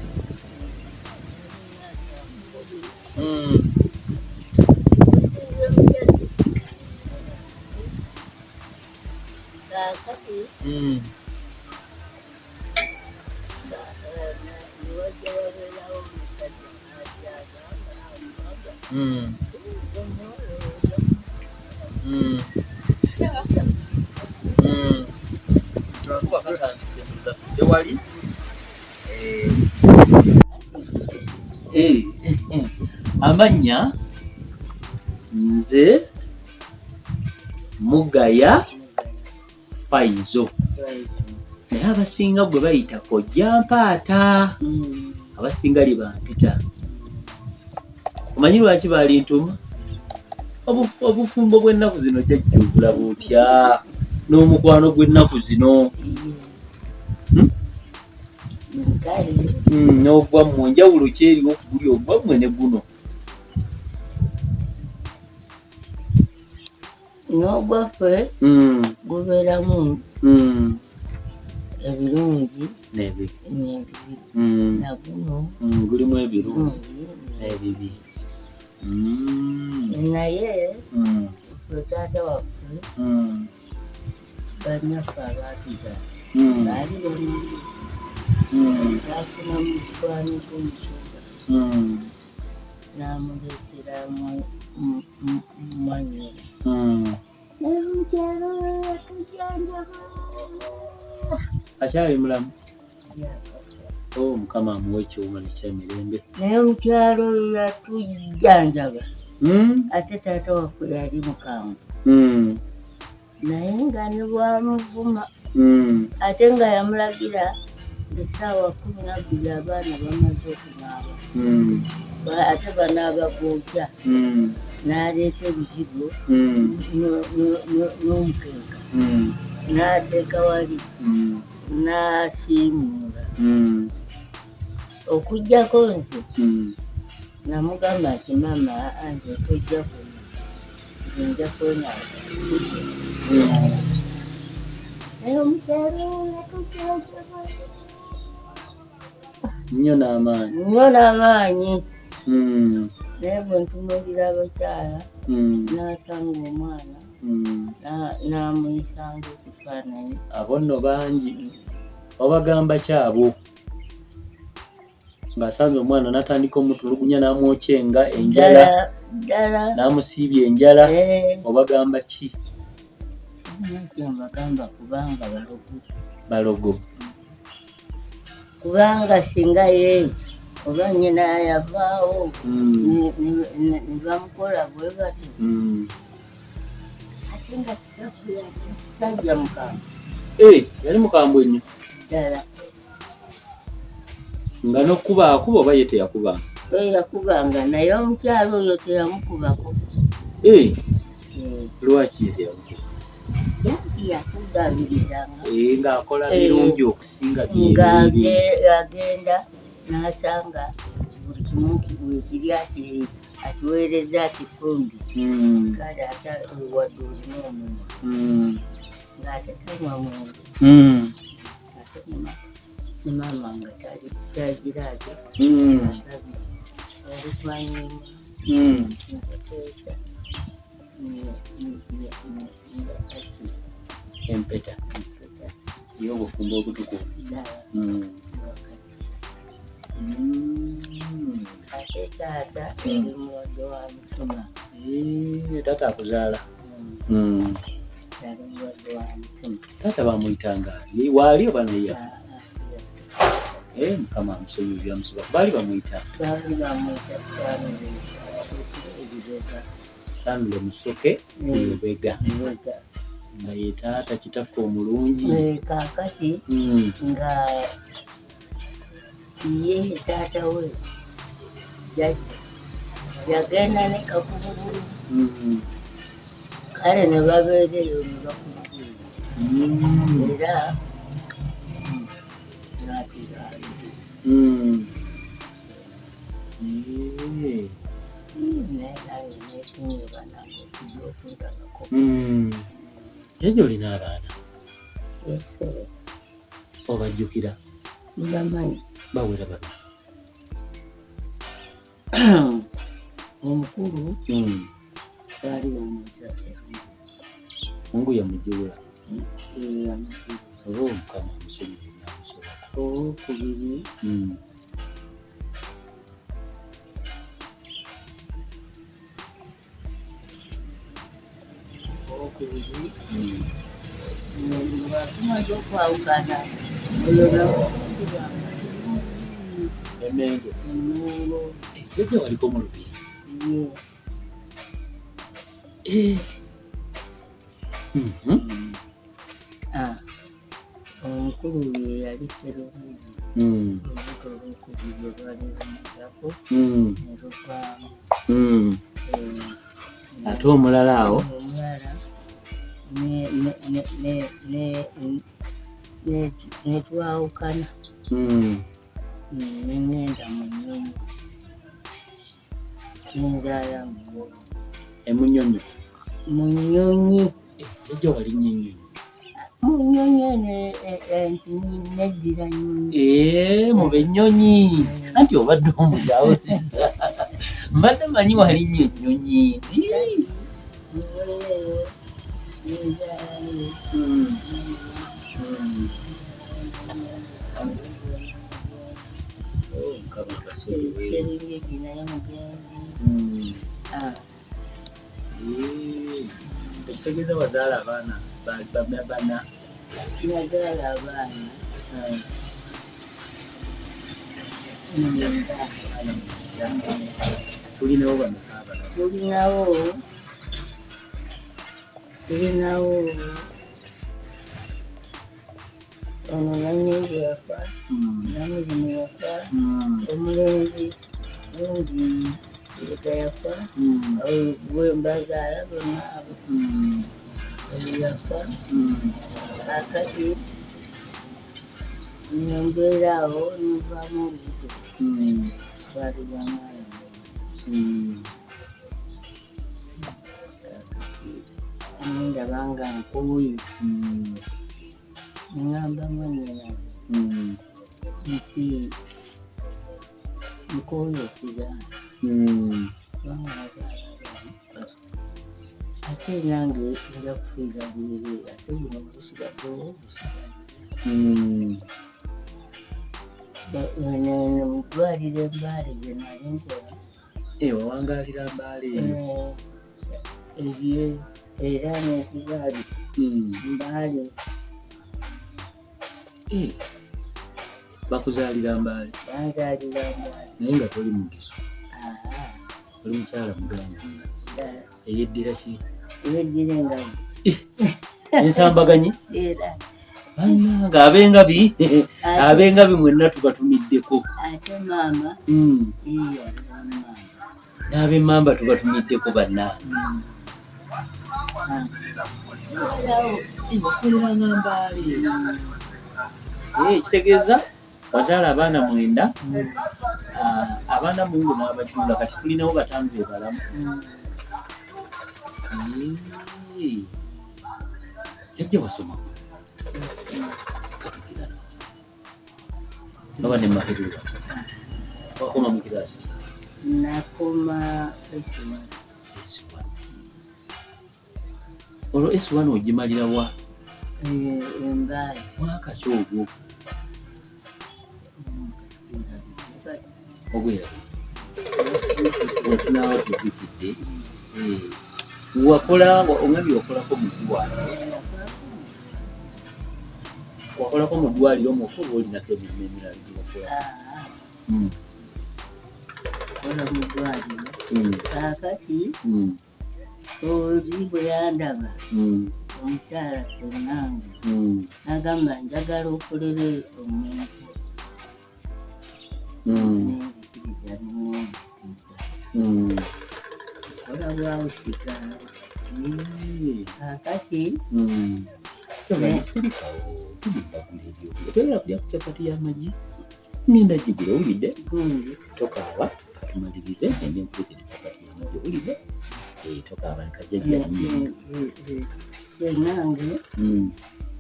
wali amannya nze Mugaya Faizo naye abasinga gwe bayita Kojja Mpaata abasinga libampita. Omanyi lwaki baali ntuma? Obufumbo bw'ennaku zino jjajja obulaba otya n'omukwano gw'ennaku zino n'ogwammwe njawulo ki eriwo ku guli ogwammwe ne guno? N'ogwaffe gubeeramu ebirungi n'ebibi naguno gulimu ebirungi n'ebibi. naye ffe taata waffe banyaffe abaatuza baali bamuli afuna mu kikwano ky'omukyuga n'amuleetera mwanyera naye mukyalo yatujanjaba akyali mulamu. Mukama amuwe ekyuma ekyemirembe. naye mukyalo yatujjanjaba ate taata waffe yali mukambwe naye nga ne bwamuvuma ate nga yamulagira essaawa 12 abaana bamaze okunaaba ate banaaba gookya n'aleeta ebizigo n'omukenka n'ateeka wali n'asiimuula okuggyako nze namugamba nti mama nze tojja kuno nze nja kwenaaza naye omukyalo yatujanjaba nnyo n'amaanyi naye bwe ntunuulira abakyala n'asanga omwana n'amuyisanga ekifaananyi. Abo nno bangi. Obagamba kyabo ng'asanze omwana n'atandika omutulugunya n'amwokyenga enjala n'amusiibya enjala. Obagamba ki? Mbagamba kubanga balogo. Kubanga singa ye oba nnyina yavaawo ne bamukola bwe batyo ate nga kitaffe sajja mukambwe. Yali mukambwe nnyo ddala. nga n'okuba oba ye teyakubanga? Yakubanga naye omukyalo oyo teyamukubako. Lwaki ye teyamukuba? Yakugabirizanga ng'akola birungi okusinga ng'agenda n'asanga buli kimu ekiri akiweereza kifundi kale ate wadde olina omuntu ng'ate tanywa muntu ate ne maama nga tagiraage oluvannyuma nteteeka empeta yo obufumbo obutukuvu. ate taata oli mulwadde wa mutima. Taata akuzaala? Yali mulwadde wa mutima. Taata bamuyitanga waali oba naye? Mukama amusonyiwe amusoba. Baali bamuyita? Baali bamuyita Stanley Musoke Lubega. Nga ye taata kitaffe omulungi. Kaakati nga ye taata we yagenda ne kakubugulu kale ne babeereyo ne bakubugulu era n'atiraali naye nange neesinyiba nange okujja okuntagako. Jjajja olina abaana? Yesere obajjukira? mbamanyi. Bawera babiri? Omukulu baali bamuyita Mungu yamujjula. yamukulu. Oba Mukama amusonyiwe n'amusobako. Owokubiri tumaze okwawukana oyo Emengo. Jjajja waliko mu lubiri? omukulu ye yali Terobiri. Olubuto olwokubiri olwali lumuddako ne luvaamu. Ate omulala awo? Omulala ne twawukana ne ngenda mu nnyonyi n'enzaala Emunyonyi? mu nnyonyi. Jjajja wali nnyo ennyonyi? Mu nnyonyi eno neddira nnyonyi. Mu bennyonyi. Anti obadde omuddawo. Mbadde manyi wali nnyo ennyonyi. Serengeti naye mugenzi. Ekitegeeza wazaala abaana bana? Nazaala abaana tulinawo bameka abalala? tulinawo ono Nannyingi yafa, Namuzima yafa, omulenzi Lungi Yega yafa, Bwembazaala bonna abo yafa. Kakati nembeera awo nivaamu olubuto twali bwamaanyi. Ndaba nga nkooye ngamba mwennyina nti nkooye okuzaala kubanga nazaala abaana. ate nange nja kufiira bwire ate buno busigaddewo mu ddwaliro Embaale gye nali nkola wawangalira Mbaale ebye era n'ekizaali Mbaale bakuzaalira Mbaale banzaalira Mbaale naye nga toli mugiso oli mukyala muganda eyeddira ki eyeddira engabi ensambaganyi era bannanga ab'engabi mwenna tubatumiddeko ate maama n'ab'emmamba tubatumiddeko bannange bakoleranga Mbaale kitegeeza wazaala abaana 9 abaana mungu n'abajula kati tulinawo batandu ebalamu jjajja wasoma kirasi baba ne makerera wakoma mu kirasi nakoma S1 olwo S1 ogimalira wa Embaale mwaka ki ogwo ogwera wetunaawo tubikidde wakola ongambye wakolako mu ddwaliro wakolako mu ddwaliro omwoka oba olinako emirimu emirala gyewakola kola mu ddwaliro kaakati oli bwe yandaba omukyala Ssenange n'agamba njagala okolere omuntu nenzikiriza kola bwawusika kaakati otera kulya ku capati y'amagi ngenda gigula owulidde tokaaba katumalirize ende nkuletera capati y'amagi owulidde tokaaba nekajjajja Ssenange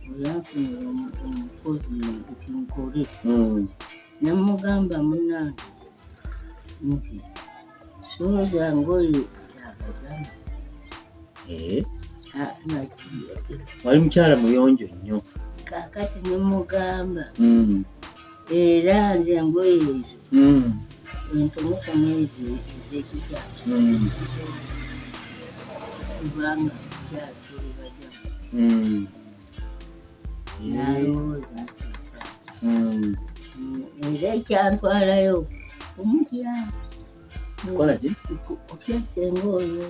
olwafunira omukozi nti nkole namugamba munnange nti soza ngoye yabagamba wali mukyala muyonjo nnyo kaakati nemugamba era nze ngoye ezo entonotono ezo ez'ekikyala kubanga kyatulibajjamu nalowooza era ekyantwalayo omutyala kola ki okyasenga oyo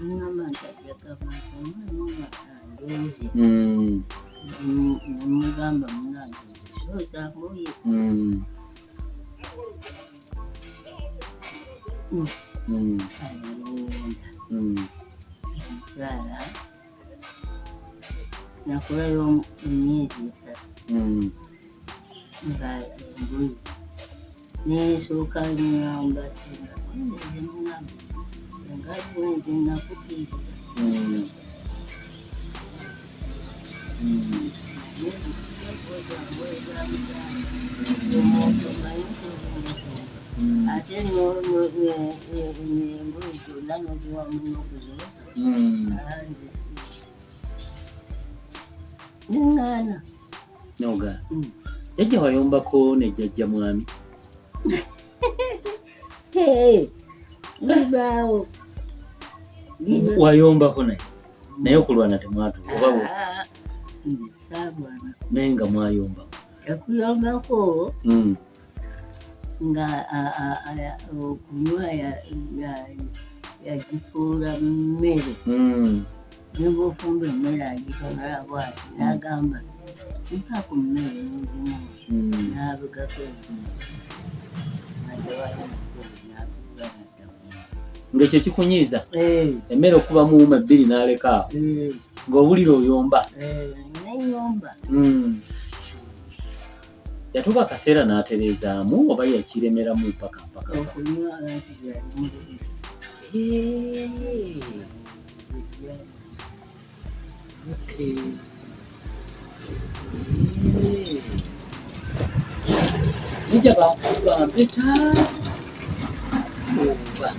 ngamba nti ajagamba omwana anjoze nemugamba munange soza ngoye alonda omukyala nakulayo emyezi 3 nga engoye nesooka ngamba singa mugamba engazi nakutiirira ate emirembo gyonna nogiwamu n'okuzooka neŋŋaana noga jjajja wayombako ne jjajja mwami libaawo wayombako naye okulwana temwatuuka oba saagwana naye nga mwayombako okuyombako nga okunywa yagifuula mmere nebwofumba emmere agitonala bwati n'agamba nka ku mmere n'ogimu n'abigako ng'ekyo kikunyiiza emmere okuba muwuma 2 n'aleka awo ng'owulira oyomba neyomba yatuuka akaseera n'atereezaamu oba yakiremeramu mpaka okunywa anti yalimu jjajja bampeta oba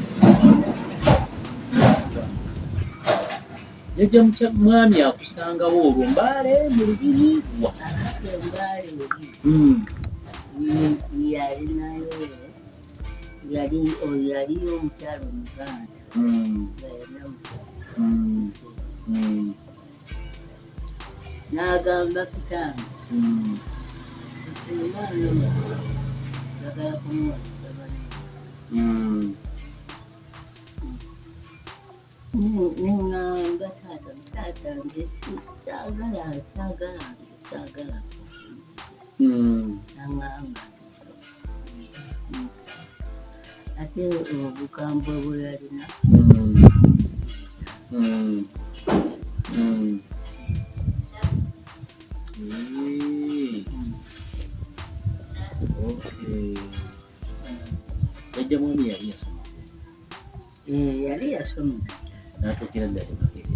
jjajja mwami akusangawo olwo Mbale mu Lubiri wa Mbale yalinayo yaliyo omukyalo Muganda n'agamba kitange omwana yagala kumuwasa nengamba taata nze saagala naŋŋamba ate obukambwe bwe yalina jjajja mwami yali yasoma yali yasoma n'atuukira ddala Makerere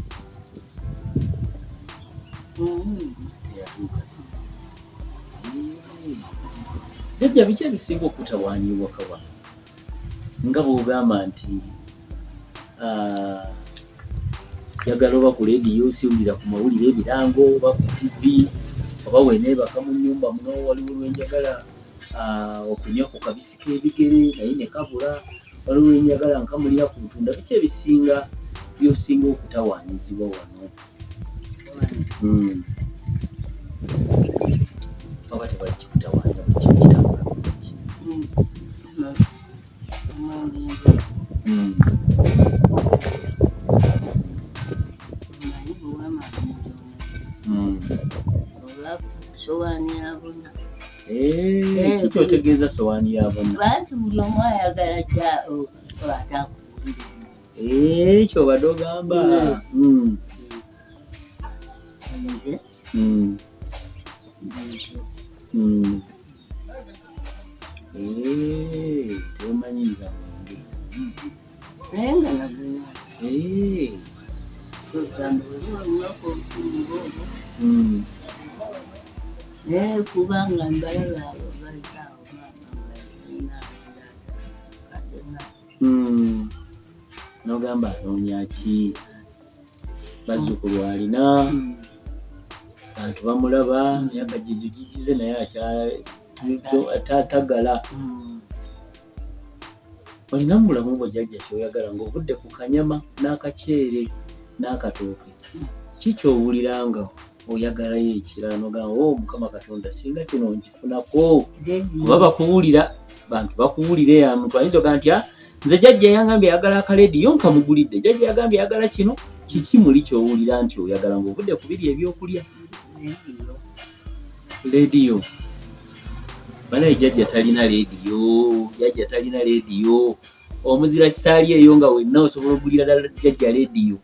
teyatuuka. Jjajja biki ebisinga okutawaanya ewaka wano nga bw'ogamba nti njagala oba ku leediyo siwulira ku mawulire ebirango oba ku TV oba weneebaka mu nnyumba muno waliwo lwenjagala okunywa ku kabisi k'ebigere naye ne kabula, waliwo lwenjagala nkamulira ku ntunda. Biki ebisinga by'osinga okutawaanyizibwa wano? Oba tebali kikutawaanya buli kimu kitambula bulungi? Sowaani yabona. Kikyotegeeza sowaani yabona? Bantu buli omu ayagala atakuwulire. Ekyo obadde ogamba? Tebamanyiriza mwenge naye nga naguna ogamba olunaku olukungu olwo naye kubanga mbalaba abo balikaawo nogamba anoonya ki? Bazzukulu alina, bantu bamulaba, myaka gye gigize naye ataagala. Olina mu bulamu bwo jjajja kyoyagala ng'ovudde ku kanyama n'akaceere n'akatooke, ki ky'owuliranga oyagalayo ekirala nogamba Mukama Katonda singa kino nkifunako? Oba bakuwulira, bantu bakuwulire muntu ayinza ogaa nti nze jjajja yangambye ayagala akaleediyo nkamugulidde, jjajja yagambye ayagala kino. Kiki muli ky'owulira nti oyagala ng'ovudde ku biri ebyokulya? Leediyo. Banaye jjajja talina leediyo, jjajja talina leediyo. Omuzira kisaali eyo nga wenna osobola okugulira ddala jjajja leediyo.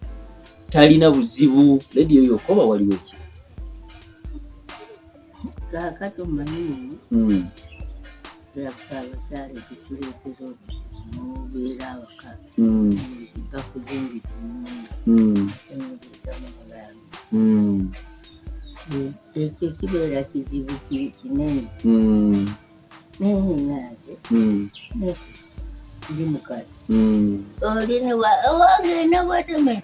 Talina buzibu. Leediyo yokka oba waliwo ki? Kaakati omanyi abakyala ekituleetera omubeera awaka bakuzingiti ekyo kibeera kizibu kinene naye nange ndi mukazi olini wagenda bwateme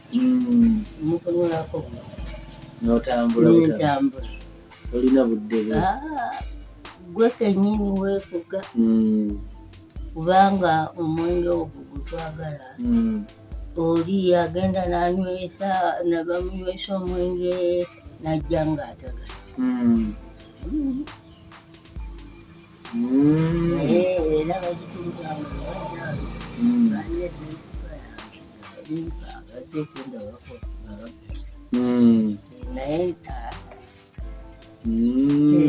mukunulako n'otambula nentambula olina budde bwe gwe kennyini weefuga kubanga omwenge ogwo gutwagala oli agenda nanywesa nabamunywesa omwenge najja ng'atagala naye era naye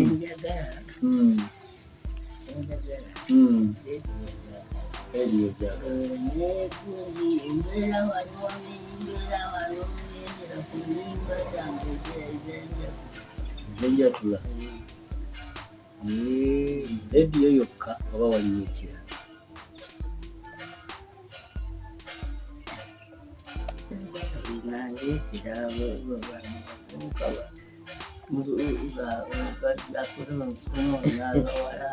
enjagala embeera waliwo embeera waliwo ngendera ku nnyimba zange enjatula. Leediyo yokka oba waliwo ekirala? nange ekirala akulakunonabawala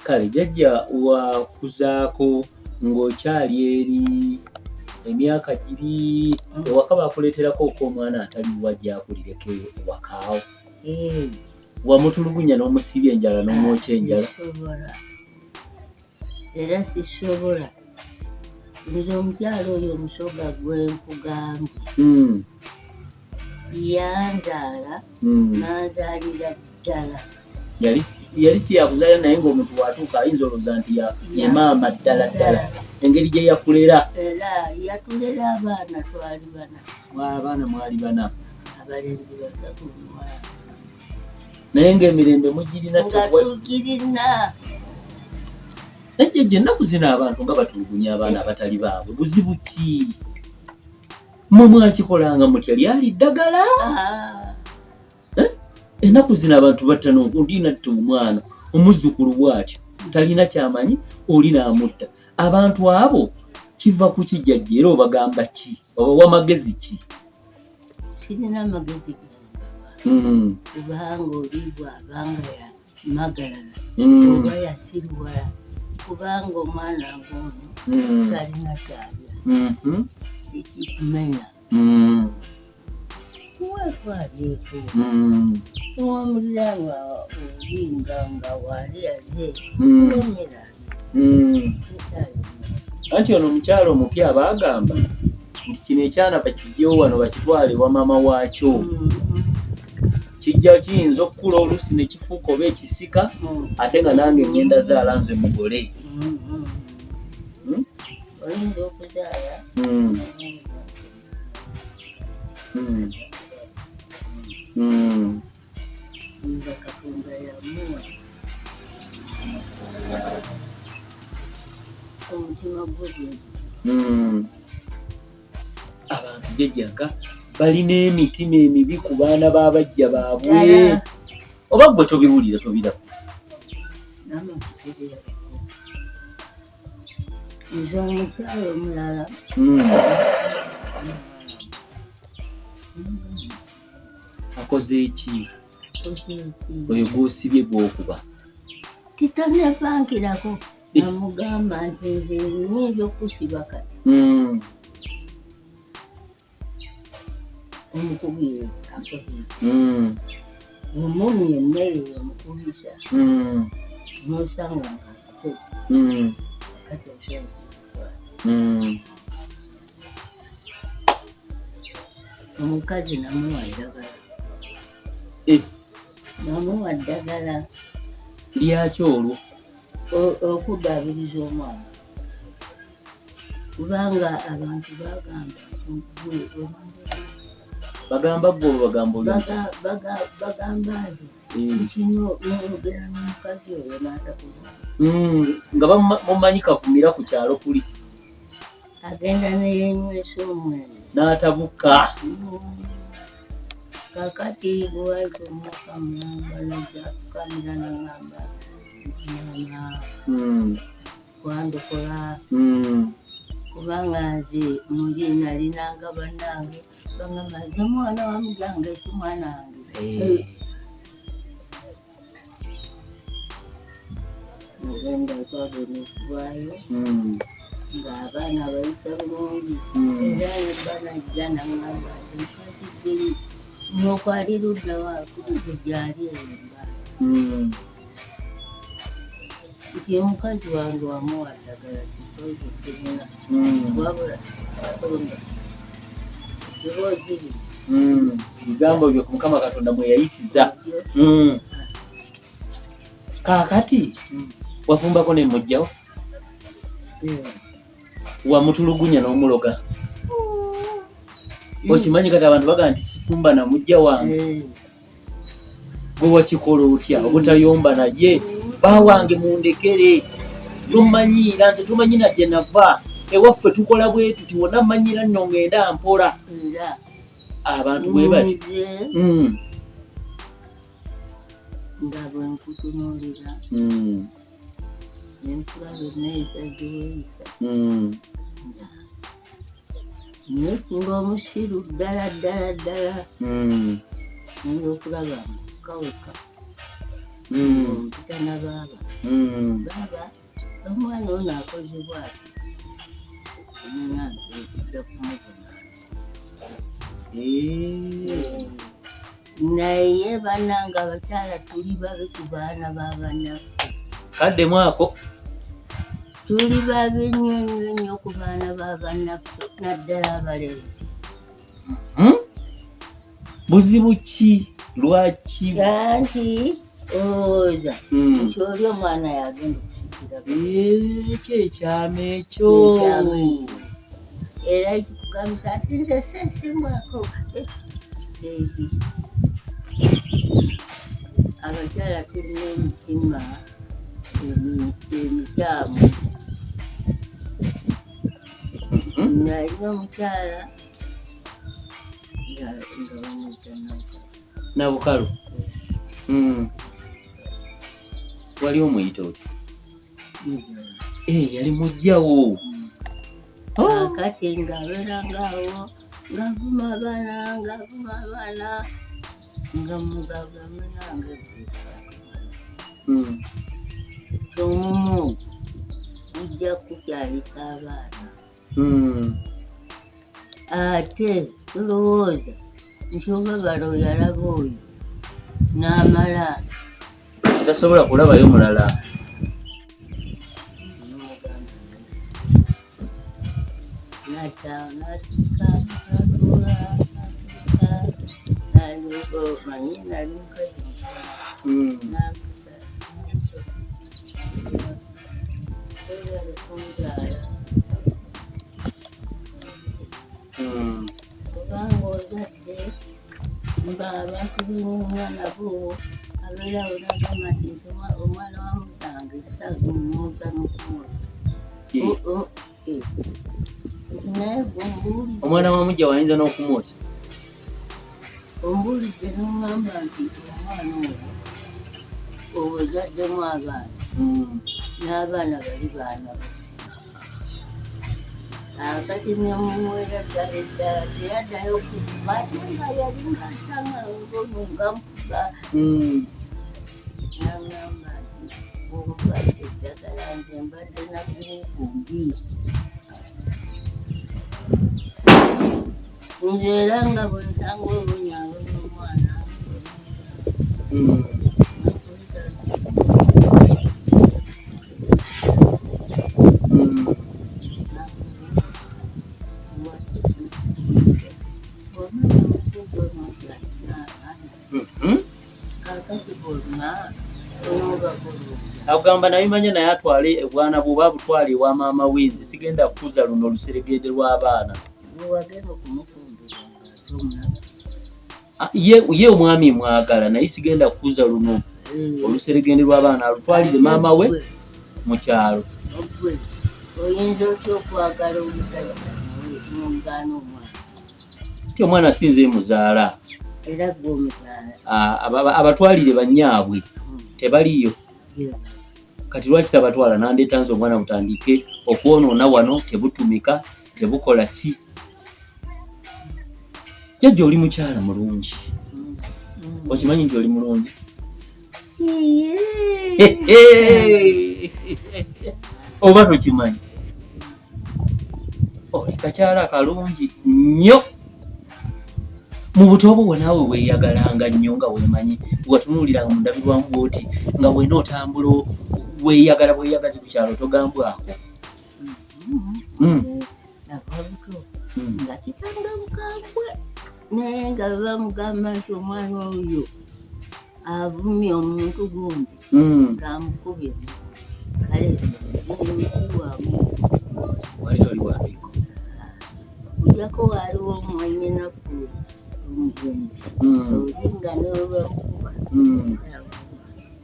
kale jjajja wakuzaako ng'okyali eri emyaka giri ewaka bakuleeterako omwana atali wajja akulireko wakaawo wamutulugunya n'omusibya enjala n'omwokya enjala era sisobola nze omukyalo oyo omusoga gwenkugambye yanzaala n'anzaalira ddala yali si yakuzaala naye ng'omuntu watuuka ayinza olowooza nti ye maama ddala ddala engeri gye yakulera era yatulera abaana twali bana abaana mwali bana abalenzi basatu omwana naye ng'emirembe mugirina nga tugirina ejjejje ennaku zino abantu nga batulugunya abaana abatali baabwe buzibu ki mwe mwakikolanga mutya lyali ddagala ennaku zino abantu battano ndinatta omwana omuzzukulu bw'atyo talina kyamanyi oli n'amutta abantu abo kiva ku kijjajja era obagamba ki obawa magezi ki sirina amagezi kubanga olibwa abanga yamagalala oba yasirwala kubanga omwana ng'ono talina kyalya ekikumenya wetwalyeko niwamuliranga olinga nga wali yali omera anti ono omukyalo omupya abaagamba nti kino ekyana bakijjewo wano bakitwale wa maama waakyo kijja kiyinza okukula oluusi ne kifuuka oba ekisika ate nga nange ngenda zaala nze mugole oyinza okuzaala nga Katonda yamuwa omutima gwe abantu jjajjanka balina emitima emibi ku baana b'abajja baabwe oba gwe tobiwulira tobiraba nze omukyalo omulala akoze eki oyo gw'osibye gw'okuba titanevankirako namugamba nti nze nyinza okusiba kati omukubire akoze omumye emmere omukubisa nosanga kati omukazi namuwa ddagala namuwa ddagala lyaki olwo okuddabiriza omwana kubanga abantu bagamba gwe bagamba nti kino noyogera n'omukazi oyo n'atakuba nga mumanyi kavumira ku kyalo kuli agenda neyenywesa omwenge n'atabuka kakati bwaito omwaka mulamba najja kukamira nangamba mwana wandokola kubanga nze muli nalinanga bannange bangamba nze mwana wamuganga eki mwana wange ogenda twagenda okuvaayo ng'abaana bayita bulungi era nebba najja nangamba nkakigeri nokwali ludda wakuze gyali emba nti omukazi wange wamuwa ddagala kitozetemuna wabula katonda eba ogiri bigambo byo mukama katonda mwe yayisiza kaakati wafumbako nemujjawo wamutulugunya n'omuloga okimanyi kati abantu baga nti sifumba na mujja wange gwe wakikola otya obutayomba naye bawange mundekere tomanyira nze tumanyi najje nava ewaffe tukola bwe tuti wonna manyira nno ngenda mpola abantu bwe bati ndabwe nkutunuulira nenkulaba enneeyisa giweeyisa nefunga omusiru ddala ddala ddala nza okulaba kaweka mpita nabaaba baba omwana ono akozebwa omwana ekijja kumubona naye bannange abakyala tuli babe ku baana b'abannaffe kaddemu ako tuli babe nnyo ku baana b'abannaffe naddala abalenzi buzibu ki lwaki anti olowooza nti oli omwana yagenda okusikira kyekyama ekyo era ekikugambisa ati nze sesimwako abakyala tulina emitima emikyamu nalina omukyala nga bamwita nabukalu wali omuyita oti yali mujjawo kati ng'abeera ng'awo ng'avuma abaana nga mugagame nange omumu mujja kukyalika abaana ate tulowooza nti oba balo yalaba oyo n'amala tasobola kulabayo mulala kubanga ozadde ng'abantu b'omwana bo abeerawo n'agamba nti omwana wa mutange samuoza n'okumola naye gwombuulidde omwana wa mujja wayinza n'okumwota ombuulidde n'omugamba nti omwana oyo owezaddemu abaana n'abaana bali baana akati nemumuwera ddala eddala teyaddayo kuba ate nga yali ngasangaomugamukuba nagamba nti obulwadde eddagala nze mbadde nakubukumbi nze era nga bwe nsanga obunyango n'omwana agamba nabimanya naye atwale obwana bwoba butwala ewa maama wenzi sigenda kukuza luno oluseregende lw'abaana ye omwami mwagala naye sigenda kukuza luno oluseregende lw'abaana alutwalire maama we mu kyalo oyinza otya okwagala omusajja n'omugaana omwana ti omwana asinze muzaala era gw'omuzaala abatwalire bannyaabwe tebaliyo kati lwaki tabatwala nandeeta nze omwana butandike okwonoona wano tebutumika tebukola ki jjajja oli mukyala mulungi okimanyi nti oli mulungi oba tokimanyi oli kakyala kalungi nnyo mu buto bwo naawe weeyagalanga nnyo nga weemanyi watunuuliranga mu ndabirwamu bwoti nga weena otambula weeyagala bweyagazi ku kyalo togambwako nga kitanga bukambwe naye nga bamugamba nti omwana oyo avumye omuntu gundi ng'amukubye kale wamu wali oli wabiko kujjako waaliwo omwanyenafu omugenzi olinga n'olwakuba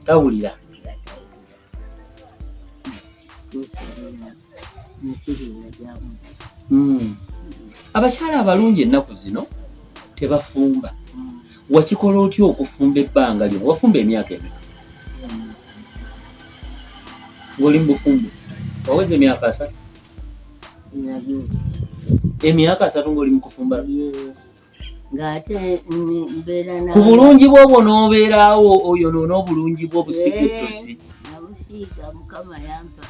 tawulira abakyala abalungi ennaku zino tebafumba wakikola otya okufumba ebbanga lyo wafumba emyaka emeka ng'oli mu bufumbo waweza emyaka 3 emyaka 3 ng'oli mu kufumba ng'ate mbeera ku bulungi bwobwo n'obeeraawo oyo noona obulungi bwo busikettosi Musiiga Mukama yampa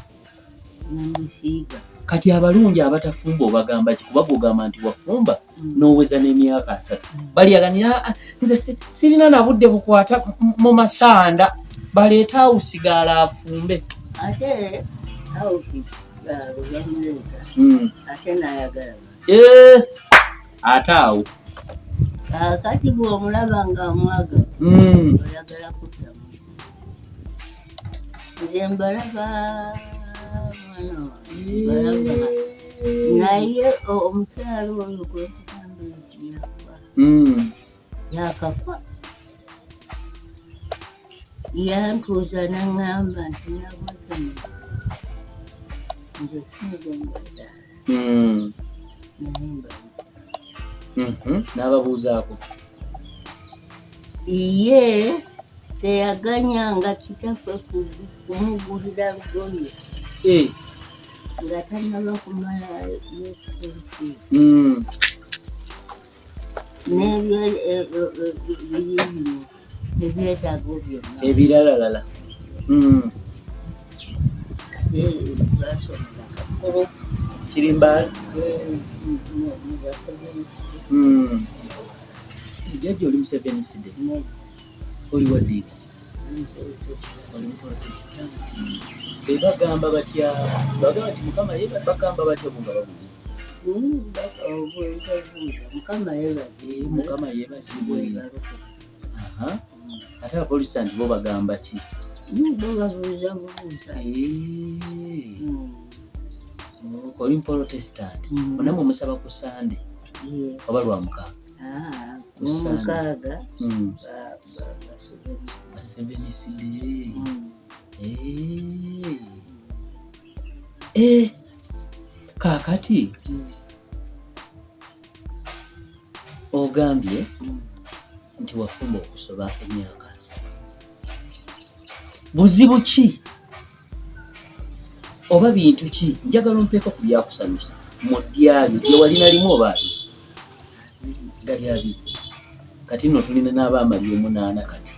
musiiga. Kati abalungi abatafumba obagamba ki? Kuba bw'ogamba nti wafumba n'oweza n'emyaka 3 balyaganira nze sirina na budde bukwata mu masanda baleeta awusigala afumbe. Ate awusigala yamuleeta ate n'ayagala ate awo kati bw'omulaba ng'amwagala oyagala kuddamu. Nze mbalaba mbalaba naye omukyalo oyo gwe kugamba nti yakafa yantuuza n'aŋŋamba nti nabwekene nze sinigombaddala naye mbalaba n'ababuuzaako ye teyaganyanga kitaffe kumugulira lugoye nga tannaba kumala yesukulifu n'ebyo bino ebyetaago byonna ebiralalala basomera kakulu kirimbaali jjajja oli Museveniside oli wa ddiini oli Muprotestanti bagamba batya bagamba nti Mukama yeebazibwe bagamba batya bunga babuuza Mukama yeebazibwe ate Abaprotestanti bo bagamba ki? Oli Muprotestanti onamwe musaba ku Sande oba lwa mukaaga Baseveniside kaakati ogambye nti wafumba okusoba emyaka 3 buzibu ki oba bintu ki njagala ompeeko ku byakusanyusa mu dyali bye walina limu oba gali 2 kati nno tulina n'abaamali 8 kati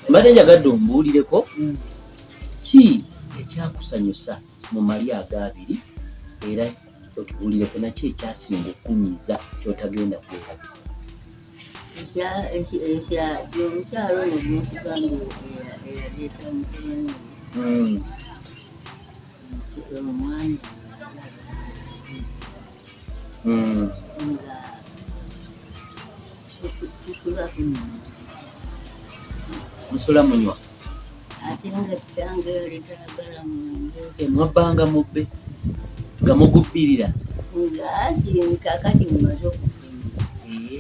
mbadde njagadde ombuulireko ki ekyakusanyusa mu mali aga 2 era otubuulireko naki ekyasinga okkunyiiza kyotagenda kwekabira. Omukyalo ono byokugamba eyaleeta Museveni omwami nga tusula kunyuma musula munywa ate nga kitange yaleetagala mwenge mwabbanga mubbe nga mugubbirira nga kiri kakati mumaze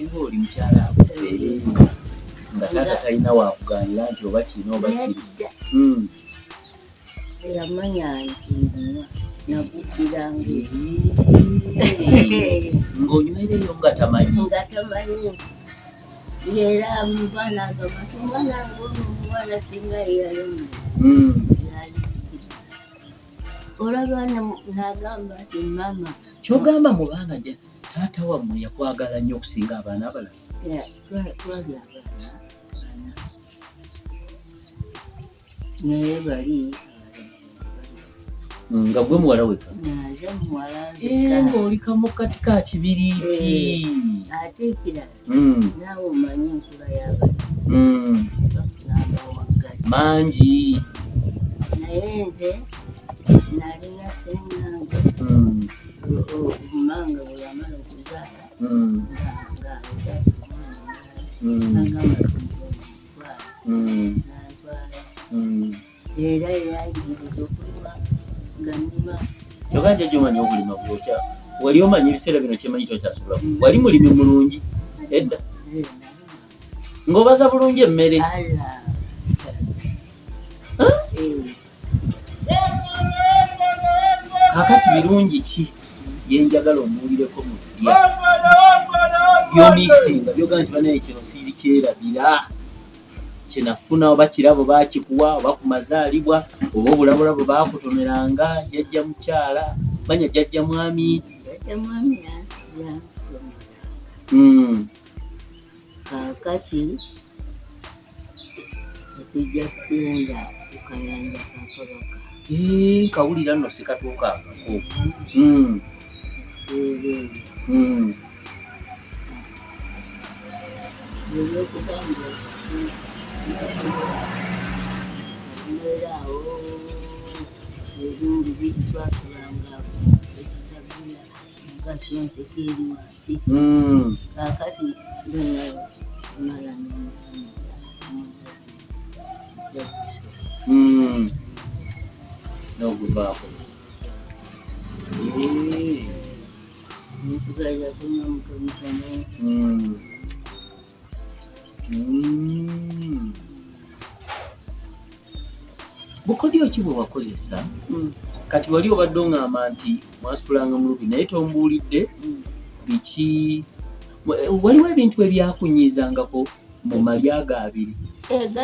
ng'oli mukyala akuzeere nga taata talina wakuganira nti oba kino oba kiri yamanya nti nywa nagubbiranga ng'onywereyo nga tamanyi era mubana agamba ti omwana ng'omwana singa yeyalonda olaba n'agamba nti mama kyogamba mu baana gye taata wammwe yakwagala nnyo okusinga abaana abalala twali abaana naye bali nga gwe muwala weka naze muwala ng'oli kamu kati ka kibiriiti ate ekirala naawe omanyi enkula y'abali bafunanga waggala mangi naye nze nalina ssengange omumanga bwe yamala okuzaala nagamba tumutwala nantwala era yanjiriza okulima nga nnima kyoganja gy'omanyi okulima bwokya wali omanyi ebiseera bino kyemanyi tokyasobola wali mulimi mulungi edda ng'obaza bulungi emmere kakati birungi ki byenjagala omuwulireko mu bya by'omiisinga byogamba nti banaye kino siiri kyerabira kyenafuna oba kirabo baakikuwa oba ku mazaalibwa oba obulabulabo baakutomeranga jjajja mukyala manya jjajja mwami kakati tujja kugenda ku kayanja ka Kabaka. Kawulira nno sikatuuka akako. Ebyokugamba awo ebintu bitwatulanga ekitabula mugaso nsekeri wansi kakati mala noguvaako ntugaza kunywa mutomutono. Bukodyo ki bwe wakozesa? Kati wali obadde oŋŋamba nti mwasulanga mu lubi naye tombuulidde biki, waliwo ebintu ebyakunyizangako mu malya go abiri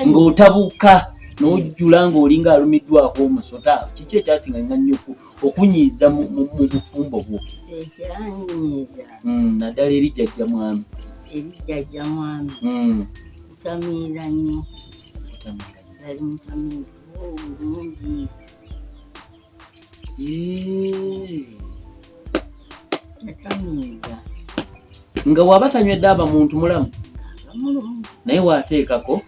ng'otabuka n'ojjula ng'olinga alumiddwako omusota, kiki ekyasinga nnyo okunyiiza mu bufumbo bwo? Ekyanyiiza naddala eri jjajja mwami. Kutamiira nnyo. Ali mutamiira bulungi. Yatamiiza. Nga waba tanywedde aba muntu mulamu Mulungi. naye waateekako